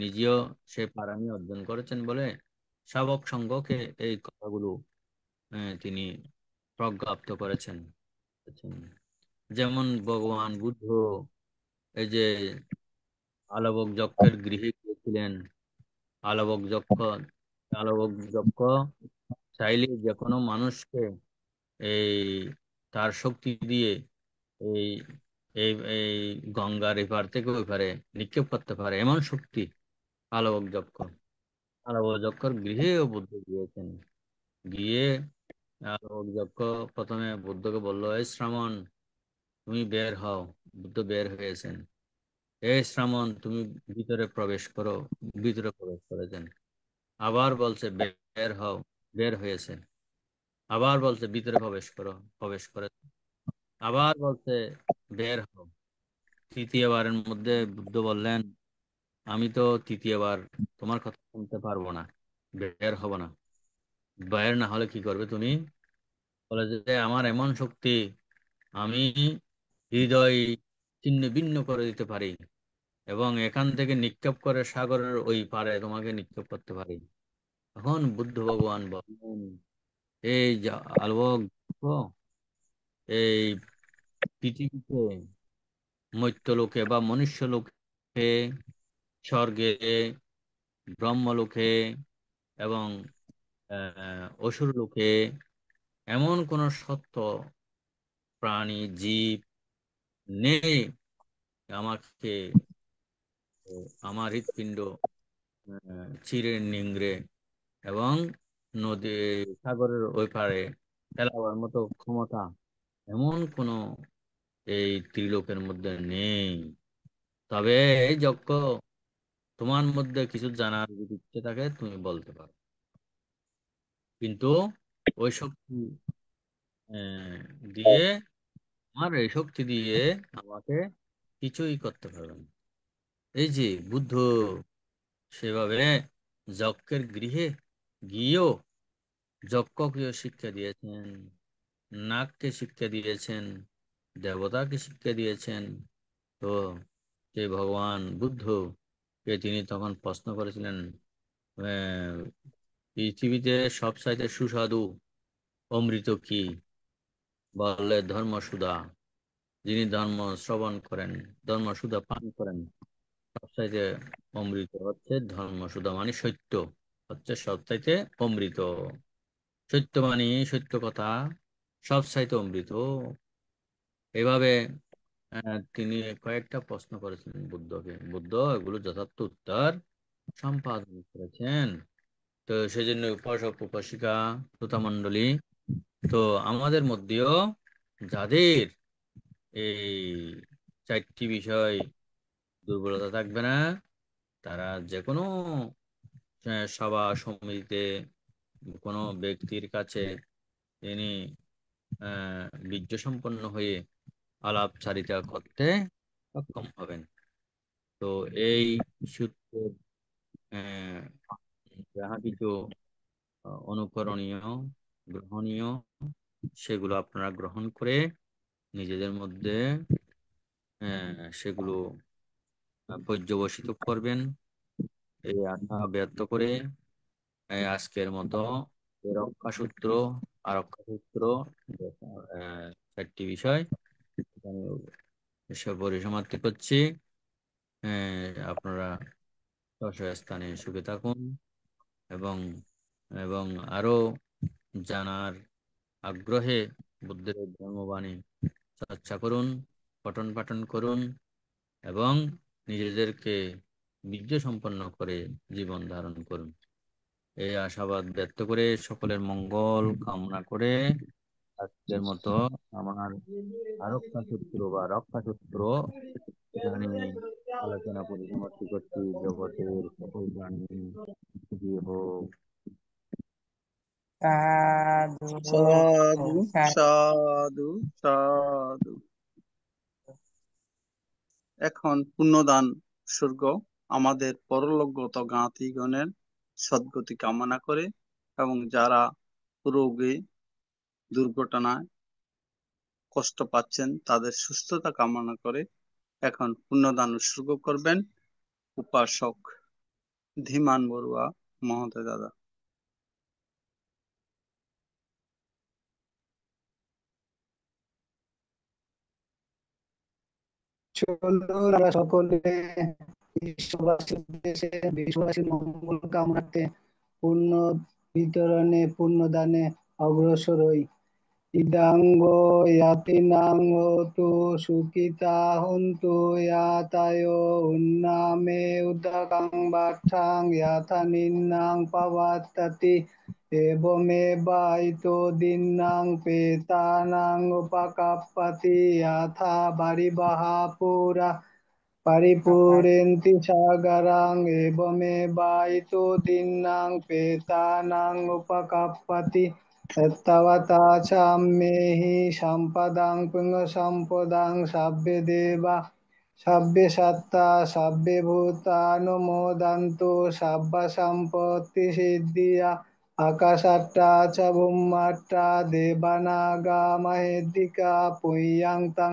নিজেও সে পারামি অর্জন করেছেন বলে শাবক সঙ্গকে এই কথাগুলো তিনি প্রজ্ঞাপ্ত করেছেন। যেমন ভগবান বুদ্ধ এই যে আলবক যক্ষের গৃহে গিয়েছিলেন, আলবক যক্ষ, আলবক যক্ষ চাইলে যে কোনো মানুষকে এই তার শক্তি দিয়ে এই এই এই গঙ্গার এপার থেকে ওই পারে নিক্ষেপ করতে পারে, এমন শক্তি আলবক যক্ষ। আলবক যক্ষর গৃহেও বুদ্ধ গিয়েছেন। গিয়ে আলবক যক্ষ প্রথমে বুদ্ধকে বললো, এই শ্রামণ তুমি বের হও। বুদ্ধ বের হয়েছেন। এই শ্রামণ তুমি ভিতরে প্রবেশ করো। ভিতরে প্রবেশ করেছেন। আবার বলছে বের হও, বের হয়েছে। আবার বলছে ভিতরে প্রবেশ করো, প্রবেশ করে। আবার বলছে বের হও। তৃতীয়বারের মধ্যে বুদ্ধ বললেন, আমি তো তৃতীয়বার তোমার কথা শুনতে পারবো না, বের হব না। বের না হলে কি করবে তুমি? বলে যে আমার এমন শক্তি, আমি হৃদয় ছিন্ন ভিন্ন করে দিতে পারি, এবং এখান থেকে নিক্ষেপ করে সাগরের ওই পারে তোমাকে নিক্ষেপ করতে পারি। তখন বুদ্ধ ভগবান বললেন, এই যা আলোক, এই পৃথিবীতে মর্ত্যলোকে বা মনুষ্য লোকে, স্বর্গে, ব্রহ্মলোকে এবং অসুর লোকে এমন কোন সত্য প্রাণী জীব নেই আমাকে আমার হৃৎপিণ্ড চিরে নিংড়ে এবং নদী সাগরের ওই পারে ফেলাবার মতো ক্ষমতা এমন কোনো এই ত্রিলোকের মধ্যে নেই। তবে এই যজ্ঞ তোমার মধ্যে কিছু জানার যদি ইচ্ছে থাকে তুমি বলতে পারো, কিন্তু ওই শক্তি আহ, দিয়ে আমার এই শক্তি দিয়ে আমাকে কিছুই করতে পারবে না। এই যে বুদ্ধ সেভাবে যজ্ঞের গৃহে গিয়েও যজ্ঞকে শিক্ষা দিয়েছেন, নাগকে শিক্ষা দিয়েছেন, দেবতাকে শিক্ষা দিয়েছেন। তো যে ভগবান বুদ্ধ কে তিনি তখন প্রশ্ন করেছিলেন, আহ, পৃথিবীতে সবচাইতে সুস্বাদু অমৃত কি? বললে ধর্মসুধা। যিনি ধর্ম শ্রবণ করেন, ধর্মসুধা পান করেন, সবচাইতে অমৃত হচ্ছে ধর্মসুধা, মানে সত্য হচ্ছে সবচাইতে অমৃত। সত্য মানে সত্য কথা, সবচাইতে অমৃত। এভাবে তিনি কয়েকটা প্রশ্ন করেছিলেন বুদ্ধকে। বুদ্ধ এগুলো যথার্থ উত্তর সম্পাদন করেছেন। তো সেজন্য উপাসক উপাসিকা শ্রোতা মণ্ডলী, তো আমাদের মধ্যেও যাদের এই চারটি বিষয় দুর্বলতা থাকবে না, তারা যে কোনো সভা সমিতিতে কোনো ব্যক্তির কাছে তিনি বীর্য সম্পন্ন হয়ে আলাপচারিতা করতে সক্ষম হবেন। তো এই সূত্রে আহ, যাহা কিছু অনুকরণীয়, গ্রহণীয়, সেগুলো আপনারা গ্রহণ করে নিজেদের মধ্যে সেগুলো পর্যবসিত করবেন। এই আশা ব্যক্ত করে আজকের মতো এই রক্ষাসূত্র আর রক্ষাসূত্র চারটি বিষয় এখানে এসব পরিসমাপ্তি করছি। আপনারা স্ব স্থানে সুখে থাকুন এবং এবং আরো জানার আগ্রহে বুদ্ধের এই ধর্মবাণী চর্চা করুন, পঠন পাঠন করুন এবং নিজেদেরকে বীর্য সম্পন্ন করে জীবন ধারণ করুন। এই আশাবাদ ব্যক্ত করে সকলের মঙ্গল কামনা করে আজকের মতো আমার আরক্ষা সূত্র এখানে আলোচনা পরিসমাপ্তি করছি। জগতের সকল প্রাণী সুখী হোক। সাধু সাধু সাধু। সাধু সাধু। এখন পুণ্যদান উৎসর্গ আমাদের পরলোকগত জ্ঞাতিগণের সদ্গতি কামনা করে এবং যারা রোগে দুর্ঘটনায় কষ্ট পাচ্ছেন তাদের সুস্থতা কামনা করে এখন পুণ্যদান উৎসর্গ করবেন উপাসক ধীমান বড়ুয়া মহোদয় দাদা। চলুন আমরা সকলে বিশ্ববাসীর উদ্দেশ্যে বিশ্ববাসীর মঙ্গল কামনাতে পুণ্য বিতরণে পুণ্যদানে অগ্রসর হই। ইদাঙ্গ ইয়াতিনাং হোতু সুখিতা হন্তু ইয়াতায় উন্নামে উদকাং বাঠাং ইয়াথা নিন্নাং পাবাত্তাতি এবমেবাইতো দিন্নাং পেতানাং উপকাপ্পাতি ইয়াথা বারিবাহা পুরা পরিপূরেন্তি সাগরাং এবমেবাইতো দিন্নাং পেতানাং উপকাপ্পাতি তত্তবতা চাম্মেহি সম্পদাং পুণ্য সম্পদাং সাব্বে দেবা সাব্বে সত্তা সাব্বে ভূতানুমোদন্তু সাব্বা সম্পত্তি সিদ্ধিয়া আকাশাট্টা চ ভূম্মাট্টা দেবানাগা মহেদ্দিকা পুয়্যাং তাং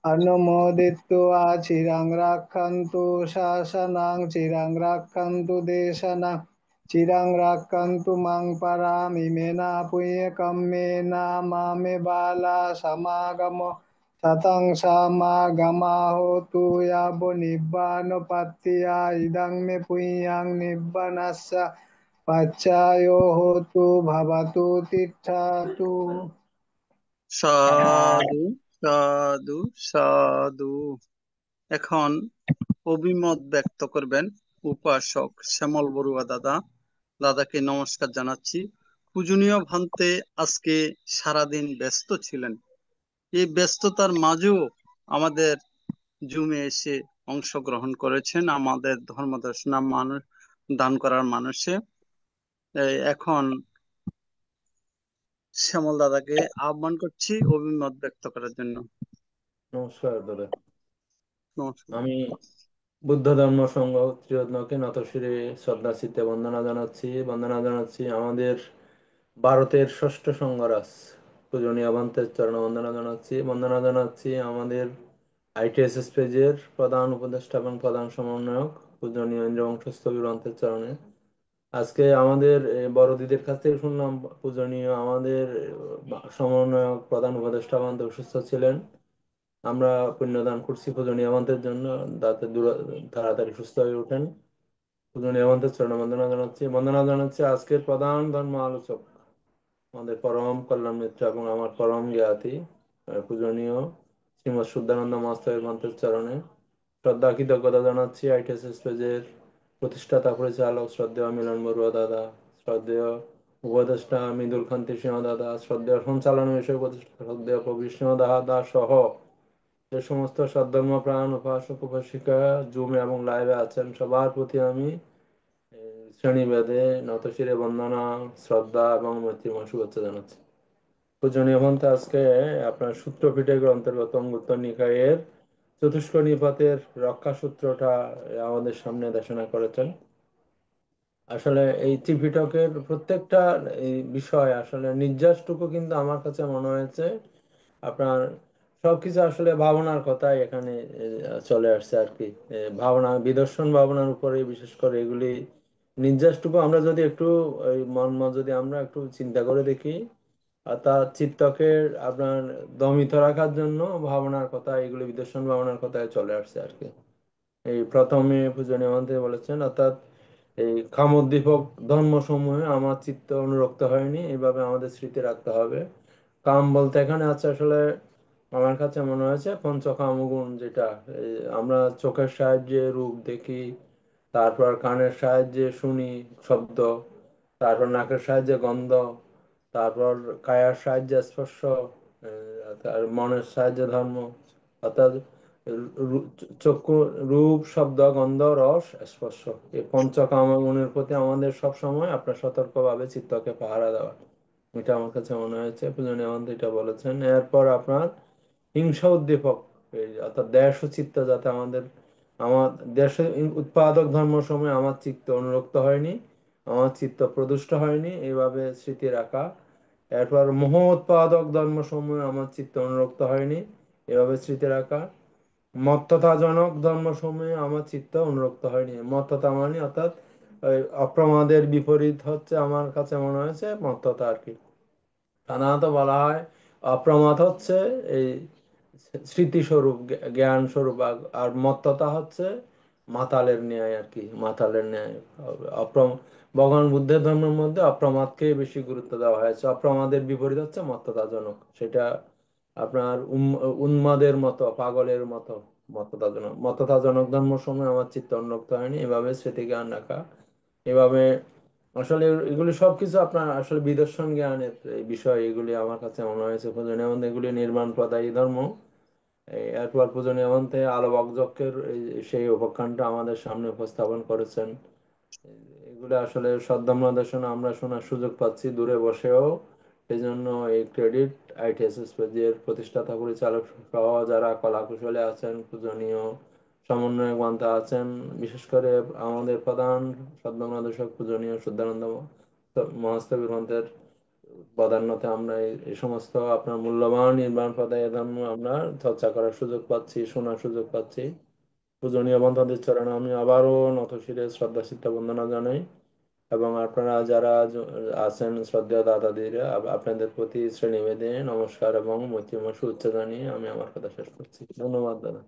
অনুমোদিত্বা চিরাং রাক্ষন্তু শাসনাং চিরাং রাক্ষন্তু দেশনাং চিরাং রাক্ষন্তু মাং পারামিমেনা পুণ্য কম্মেনা মামে বালা সমাগম শতং সমাগমা হোতু ইয়াব নিব্বান পাত্তিয়া ইদং মে পুণ্যং নিব্বানস্য পাচ্চায়ো হোতু ভবতু তিষ্ঠতু। সাধু সাধু সাধু। এখন অভিমত ব্যক্ত করবেন উপাসক শ্যামল বড়ুয়া দাদা। দাদাকে নমস্কার জানাচ্ছি। পূজনীয় ভান্তে আজকে সারাদিন ব্যস্ত ছিলেন। এই ব্যস্ততার মাঝেও আমাদের জুমে এসে অংশগ্রহণ করেছেন আমাদের ধর্মদর্শনা মানুষ দান করার মানুষে। এখন শ্যামল দাদাকে আহ্বান করছি অভিমত ব্যক্ত করার জন্য। নমস্কার দাদা। নমস্কার। আমি বুদ্ধ ধর্ম সংঘ ত্রিরত্নকে নতশিরে শ্রদ্ধা চিত্তে বন্দনা জানাচ্ছি আমাদের ভারতের ষষ্ঠ সংঘরাজ পূজনীয় ভন্তের চরণ বন্দনা জানাচ্ছি আমাদের আইটিএসএস পেজের প্রধান উপদেষ্টা এবং প্রধান সমন্বয়ক পূজনীয় ইন্দ্রবংশস্থবির ভন্তের চরণে। আজকে আমাদের বড়দিদের কাছ থেকে শুনলাম পূজনীয় আমাদের সমন্বয়ক প্রধান উপদেষ্টা ভন্তে অসুস্থ ছিলেন। আমরা পুণ্যদান করছি পূজনীয় আমাদের জন্য, যাতে তাড়াতাড়ি সুস্থ হয়ে ওঠেন। পূজনীয় আমাদের চরণ বন্দনা জানাচ্ছি আজকের প্রধান ধর্ম আলোচক আমাদের পরম কল্যাণ মিত্র এবং আমার পরম জ্ঞাতি পূজনীয় শ্রীমৎ শুদ্ধানন্দ মহাস্তবের মন্ত্রের চরণে শ্রদ্ধা কৃতজ্ঞতা জানাচ্ছি আইটিএসএস পেজের প্রতিষ্ঠাতা পরিচালক শ্রদ্ধেয় মিলন বড়ুয়া দাদা, শ্রদ্ধেয় উপদেষ্টা মৃদুল কান্তি সিংহ দাদা, শ্রদ্ধেয় সঞ্চালন বিষয় প্রতিষ্ঠাতা শ্রদ্ধেয় কবির সিংহ দাদা সহ যে সমস্ত সদ্ধর্মপ্রাণ উপাসক উপাসিকা জুম এবং লাইভে আছেন সবার প্রতি আমি শ্রেণীভেদে নতশিরে বন্দনা, শ্রদ্ধা এবং মৈত্রীময় শুভেচ্ছা জানাচ্ছি। পূজনীয় ভন্তে আজকে আপনার সূত্রপিটক অন্তর্গত অঙ্গুত্র নিকায়ের চতুষ্ক নিপাতের রক্ষা সূত্রটা আমাদের সামনে দেশনা করেছেন। আসলে এই ত্রিপিটকের প্রত্যেকটা এই বিষয় আসলে নির্যাসটুকু কিন্তু আমার কাছে মনে হয়েছে আপনার সবকিছু আসলে ভাবনার কথাই এখানে চলে আসছে আর কি। ভাবনা বিদর্শন ভাবনার উপরে বিশেষ করে এগুলি নির্যাসটুকু আমরা যদি একটু ওই মর্ম যদি আমরা একটু চিন্তা করে দেখি, তার চিত্তকে আপনার দমিত রাখার জন্য ভাবনার কথা, এগুলি বিদর্শন ভাবনার কথায় চলে আসছে আর কি। এই প্রথমে পূজনীয় মন্ত্রী বলেছেন অর্থাৎ এই কামোদ্দীপক ধর্মসমূহে আমার চিত্ত অনুরক্ত হয়নি, এইভাবে আমাদের স্মৃতি রাখতে হবে। কাম বলতে এখানে আছে আসলে আমার কাছে মনে হয়েছে পঞ্চকামগুণ, যেটা আমরা চোখের সাহায্যে রূপ দেখি, তারপর কানের সাহায্যে শুনি শব্দ, তারপর নাকের সাহায্যে গন্ধ, তারপর কায়ার সাহায্যে স্পর্শ, আর মনের সাহায্যে ধর্ম। অর্থাৎ চক্ষু রূপ শব্দ গন্ধ রস স্পর্শ, এই পঞ্চকামগুণের প্রতি আমাদের সব সময় আপনার সতর্কভাবে চিত্তকে পাহারা দেওয়া, এটা আমার কাছে মনে হয়েছে পূজনীয় মন্ত্রী এটা বলেছেন। এরপর আপনার হিংসা উদ্দীপক, অর্থাৎ দেশ ও চিত্ত যাতে আমার দেশের উৎপাদক ধর্ম সময় আমার চিত্ত অনুরক্ত হয়নি, আমার চিত্ত প্রদুষ্ট হয়নি, এইভাবে স্মৃতি রাখা। এরপর মোহ উৎপাদক ধর্ম সময় আমার চিত্ত অনুরক্ত হয়নি, এভাবে স্মৃতি রাখা। মত্ততাজনক ধর্ম সময়ে আমার চিত্ত অনুরক্ত হয়নি। মত্ততা মানে অর্থাৎ ওই অপ্রমাদের বিপরীত হচ্ছে আমার কাছে মনে হয়েছে মত্ততা আর কি। সাধারণত বলা হয় অপ্রমাদ হচ্ছে এই স্মৃতিস্বরূপ জ্ঞান স্বরূপ, আর মত্ততা হচ্ছে মাতালের ন্যায় আর কি, মাতালের ন্যায়। অপ্রম ভগবান বুদ্ধের ধর্মের মধ্যে অপ্রমাদকে বেশি গুরুত্ব দেওয়া হয়েছে, অপ্রমাদের বিপরীত হচ্ছে মত্ততাজনক, সেটা আপনার উন্মাদের মতো পাগলের মতো মত্ততাজনক ধর্ম সময় আমার চিত্ত উন্মুক্ত হয়নি, এভাবে স্মৃতি জ্ঞান রাখা। এভাবে আসলে এগুলি সবকিছু আপনার আসলে বিদর্শন জ্ঞানের এই বিষয়, এগুলি আমার কাছে মনে হয়েছে পূজনীয় মন্ত্রে এগুলি নির্মাণ প্রদায়ী ধর্ম। এরপর পূজনীয় মন্ত্রে আলোবক যজ্ঞের সেই উপাখ্যানটা আমাদের সামনে উপস্থাপন করেছেন। এগুলো আসলে সদ্ধর্ম দর্শন আমরা শোনার সুযোগ পাচ্ছি দূরে বসেও, এই জন্য এই ক্রেডিট আইটিএসএস পেজের প্রতিষ্ঠাতা পরিচালক সহ যারা কলা কুশলে আছেন, পূজনীয় সমন্বয়ক বান্তা আছেন, বিশেষ করে আমাদের প্রধান সদ্ধর্ম দর্শক পূজনীয় শুদ্ধানন্দ মহাস্তবী গ্রন্থের প্রাধান্যতে আমরা এই সমস্ত আপনার মূল্যবান নির্মাণ পদায় ধর্ম আমরা চর্চা করার সুযোগ পাচ্ছি, শোনার সুযোগ পাচ্ছি। পূজনীয় বন্ধুদের চরণে আমি আবারও নতশিরে শ্রদ্ধা চিত্ত বন্দনা জানাই, এবং আপনারা যারা আছেন শ্রদ্ধেয় দাদাদিরা আপনাদের প্রতি শ্রেণীভেদে নমস্কার এবং মৈত্রীময় শুভেচ্ছা জানিয়ে আমি আমার কথা শেষ করছি। ধন্যবাদ দাদা।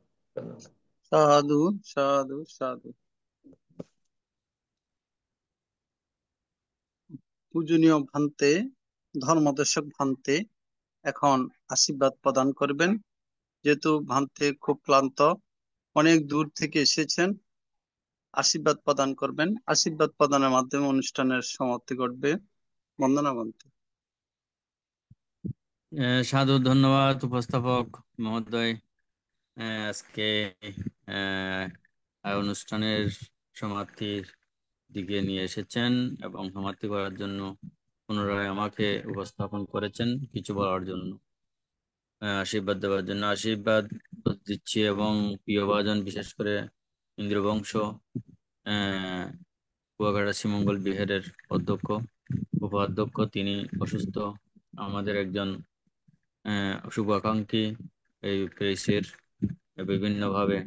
সাধু সাধু সাধু। পূজনীয় ভান্তে ধর্মদর্শক ভান্তে এখন আশীর্বাদ প্রদান করবেন। যেহেতু ভান্তে খুব ক্লান্ত, অনেক দূর থেকে এসেছেন, আশীর্বাদ প্রদান করবেন। আশীর্বাদ প্রদানের মাধ্যমে অনুষ্ঠানের সমাপ্তি ঘটবে। বন্দনা ভান্তে। সাধু, ধন্যবাদ উপস্থাপক মহোদয়। আজকে অনুষ্ঠানের সমাপ্তির দিকে নিয়ে এসেছেন এবং সমাপ্তি করার জন্য পুনরায় আমাকে উপস্থাপন করেছেন কিছু বলার জন্য, আশীর্বাদ দেওয়ার জন্য। আশীর্বাদ দিচ্ছি এবং প্রিয়ভাজন বিশেষ করে ইন্দ্রবংশ আহ কুয়াকাটা শ্রীমঙ্গল বিহারের অধ্যক্ষ উপাধ্যক্ষ, তিনি অসুস্থ। আমাদের একজন শুভাকাঙ্ক্ষী এই প্রেসের বিভিন্নভাবে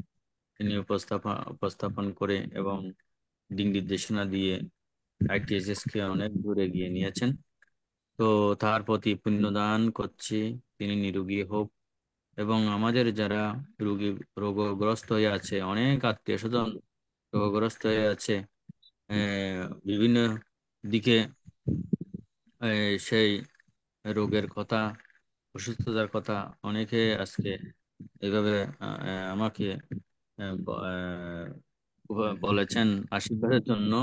তিনি উপস্থাপন করে এবং দিক নির্দেশনা দিয়ে ITSS কে অনেক দূরে এগিয়ে নিয়েছেন। তো তার প্রতি পুণ্যদান করছি, তিনি নিরোগী হোক এবং আমাদের যারা রোগগ্রস্ত হয়ে আছে, অনেক আত্মীয় স্বজন রোগগ্রস্ত হয়ে আছে বিভিন্ন দিকে, সেই রোগের কথা, অসুস্থতার কথা অনেকে আজকে এইভাবে আমাকে বলেছেন আশীর্বাদের জন্য।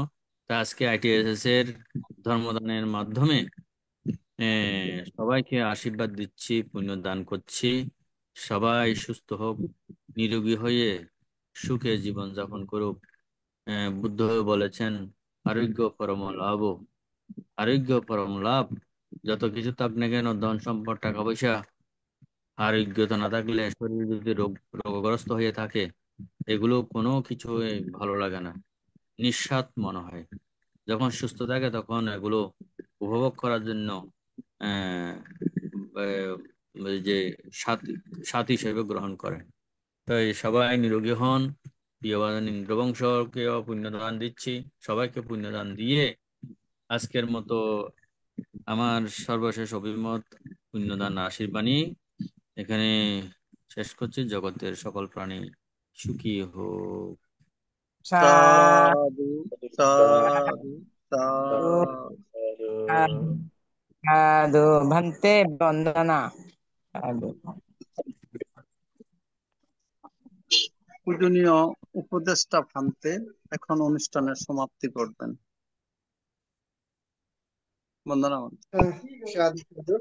তা আজকে ITSS এর ধর্মদানের মাধ্যমে সবাইকে আশীর্বাদ দিচ্ছি, পুণ্য দান করছি। সবাই সুস্থ হোক, নিরোগী হয়ে সুখে জীবন যাপন করুক। বুদ্ধ বলেছেন আরোগ্য পরম লাভ। আরোগ্য পরম লাভ। যত কিছু থাক না কেন, ধন সম্পদ টাকা পয়সা, আরোগ্যতা না থাকলে, শরীর যদি রোগগ্রস্ত হয়ে থাকে, এগুলো কোনো কিছু ভালো লাগে না, নিঃস্বাদ মনে হয়। যখন সুস্থ থাকে তখন এগুলো উপভোগ করার জন্য আহ ওই যে সাথী সাথী হিসেবে গ্রহণ করে। তো এই সবাই নিরোগী হন। প্রিয়বাদন ইন্দ্রবংশকেও পুণ্যদান দিচ্ছি, সবাইকে পুণ্যদান দিয়ে আজকের মতো আমার সর্বশেষ অভিমত পুণ্যদান আশীর্বাণী এখানে শেষ করছি। জগতের সকল প্রাণী সুখী হোক। সাধু সাধু সাধু সাধু। সাধু ভান্তে বন্দনা। সাধু। পূজনীয় উপদেষ্টা ভান্তে এখন অনুষ্ঠানের সমাপ্তি করবেন। বন্দনা। সাধু সাধু।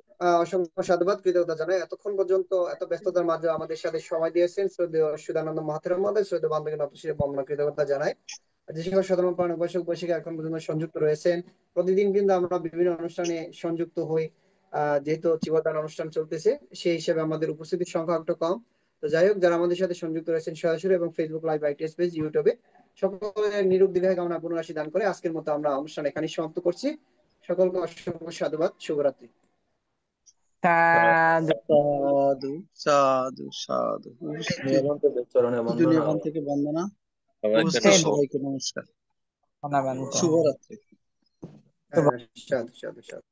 অসংখ্য সাধুবাদ, কৃতজ্ঞতা জানাই এতক্ষণ পর্যন্ত এত ব্যস্ততার মাঝে আমাদের সাথে সময় দিয়েছেন শ্রদ্ধেয় সুধানন্দ মহাথের মধ্যে শ্রদ্ধেয় বান্ধবী নতশিরে বন্দনা, কৃতজ্ঞতা জানাই। যে সকল সাধারণ প্রাণ উপাসক উপাসিকা এখন পর্যন্ত সংযুক্ত রয়েছেন, প্রতিদিন কিন্তু আমরা বিভিন্ন অনুষ্ঠানে সংযুক্ত হই। যেহেতু চিবদান অনুষ্ঠান চলতেছে, সেই হিসেবে আমাদের উপস্থিতির সংখ্যা একটু কম। তো যাই হোক, যারা আমাদের সাথে সংযুক্ত রয়েছেন সরাসরি এবং ফেসবুক লাইভ ITS পেজ ইউটিউবে, সকলের নিরোগ দীর্ঘায়ু কামনা পুনরাশি দান করে আজকের মতো আমরা অনুষ্ঠান এখানেই সমাপ্ত করছি। সকলকে অসংখ্য সাধুবাদ, শুভরাত্রি। সাধু সাধু সাধু সাধু। উপস্থিত চরণে পূজনীয় বন্দনা। ভান্তেকে বন্দনা। সবাইকে উপস্থিত সবাইকে নমস্কার, বন্দনা। শুভরাত্রি। সাধু সাধু সাধু।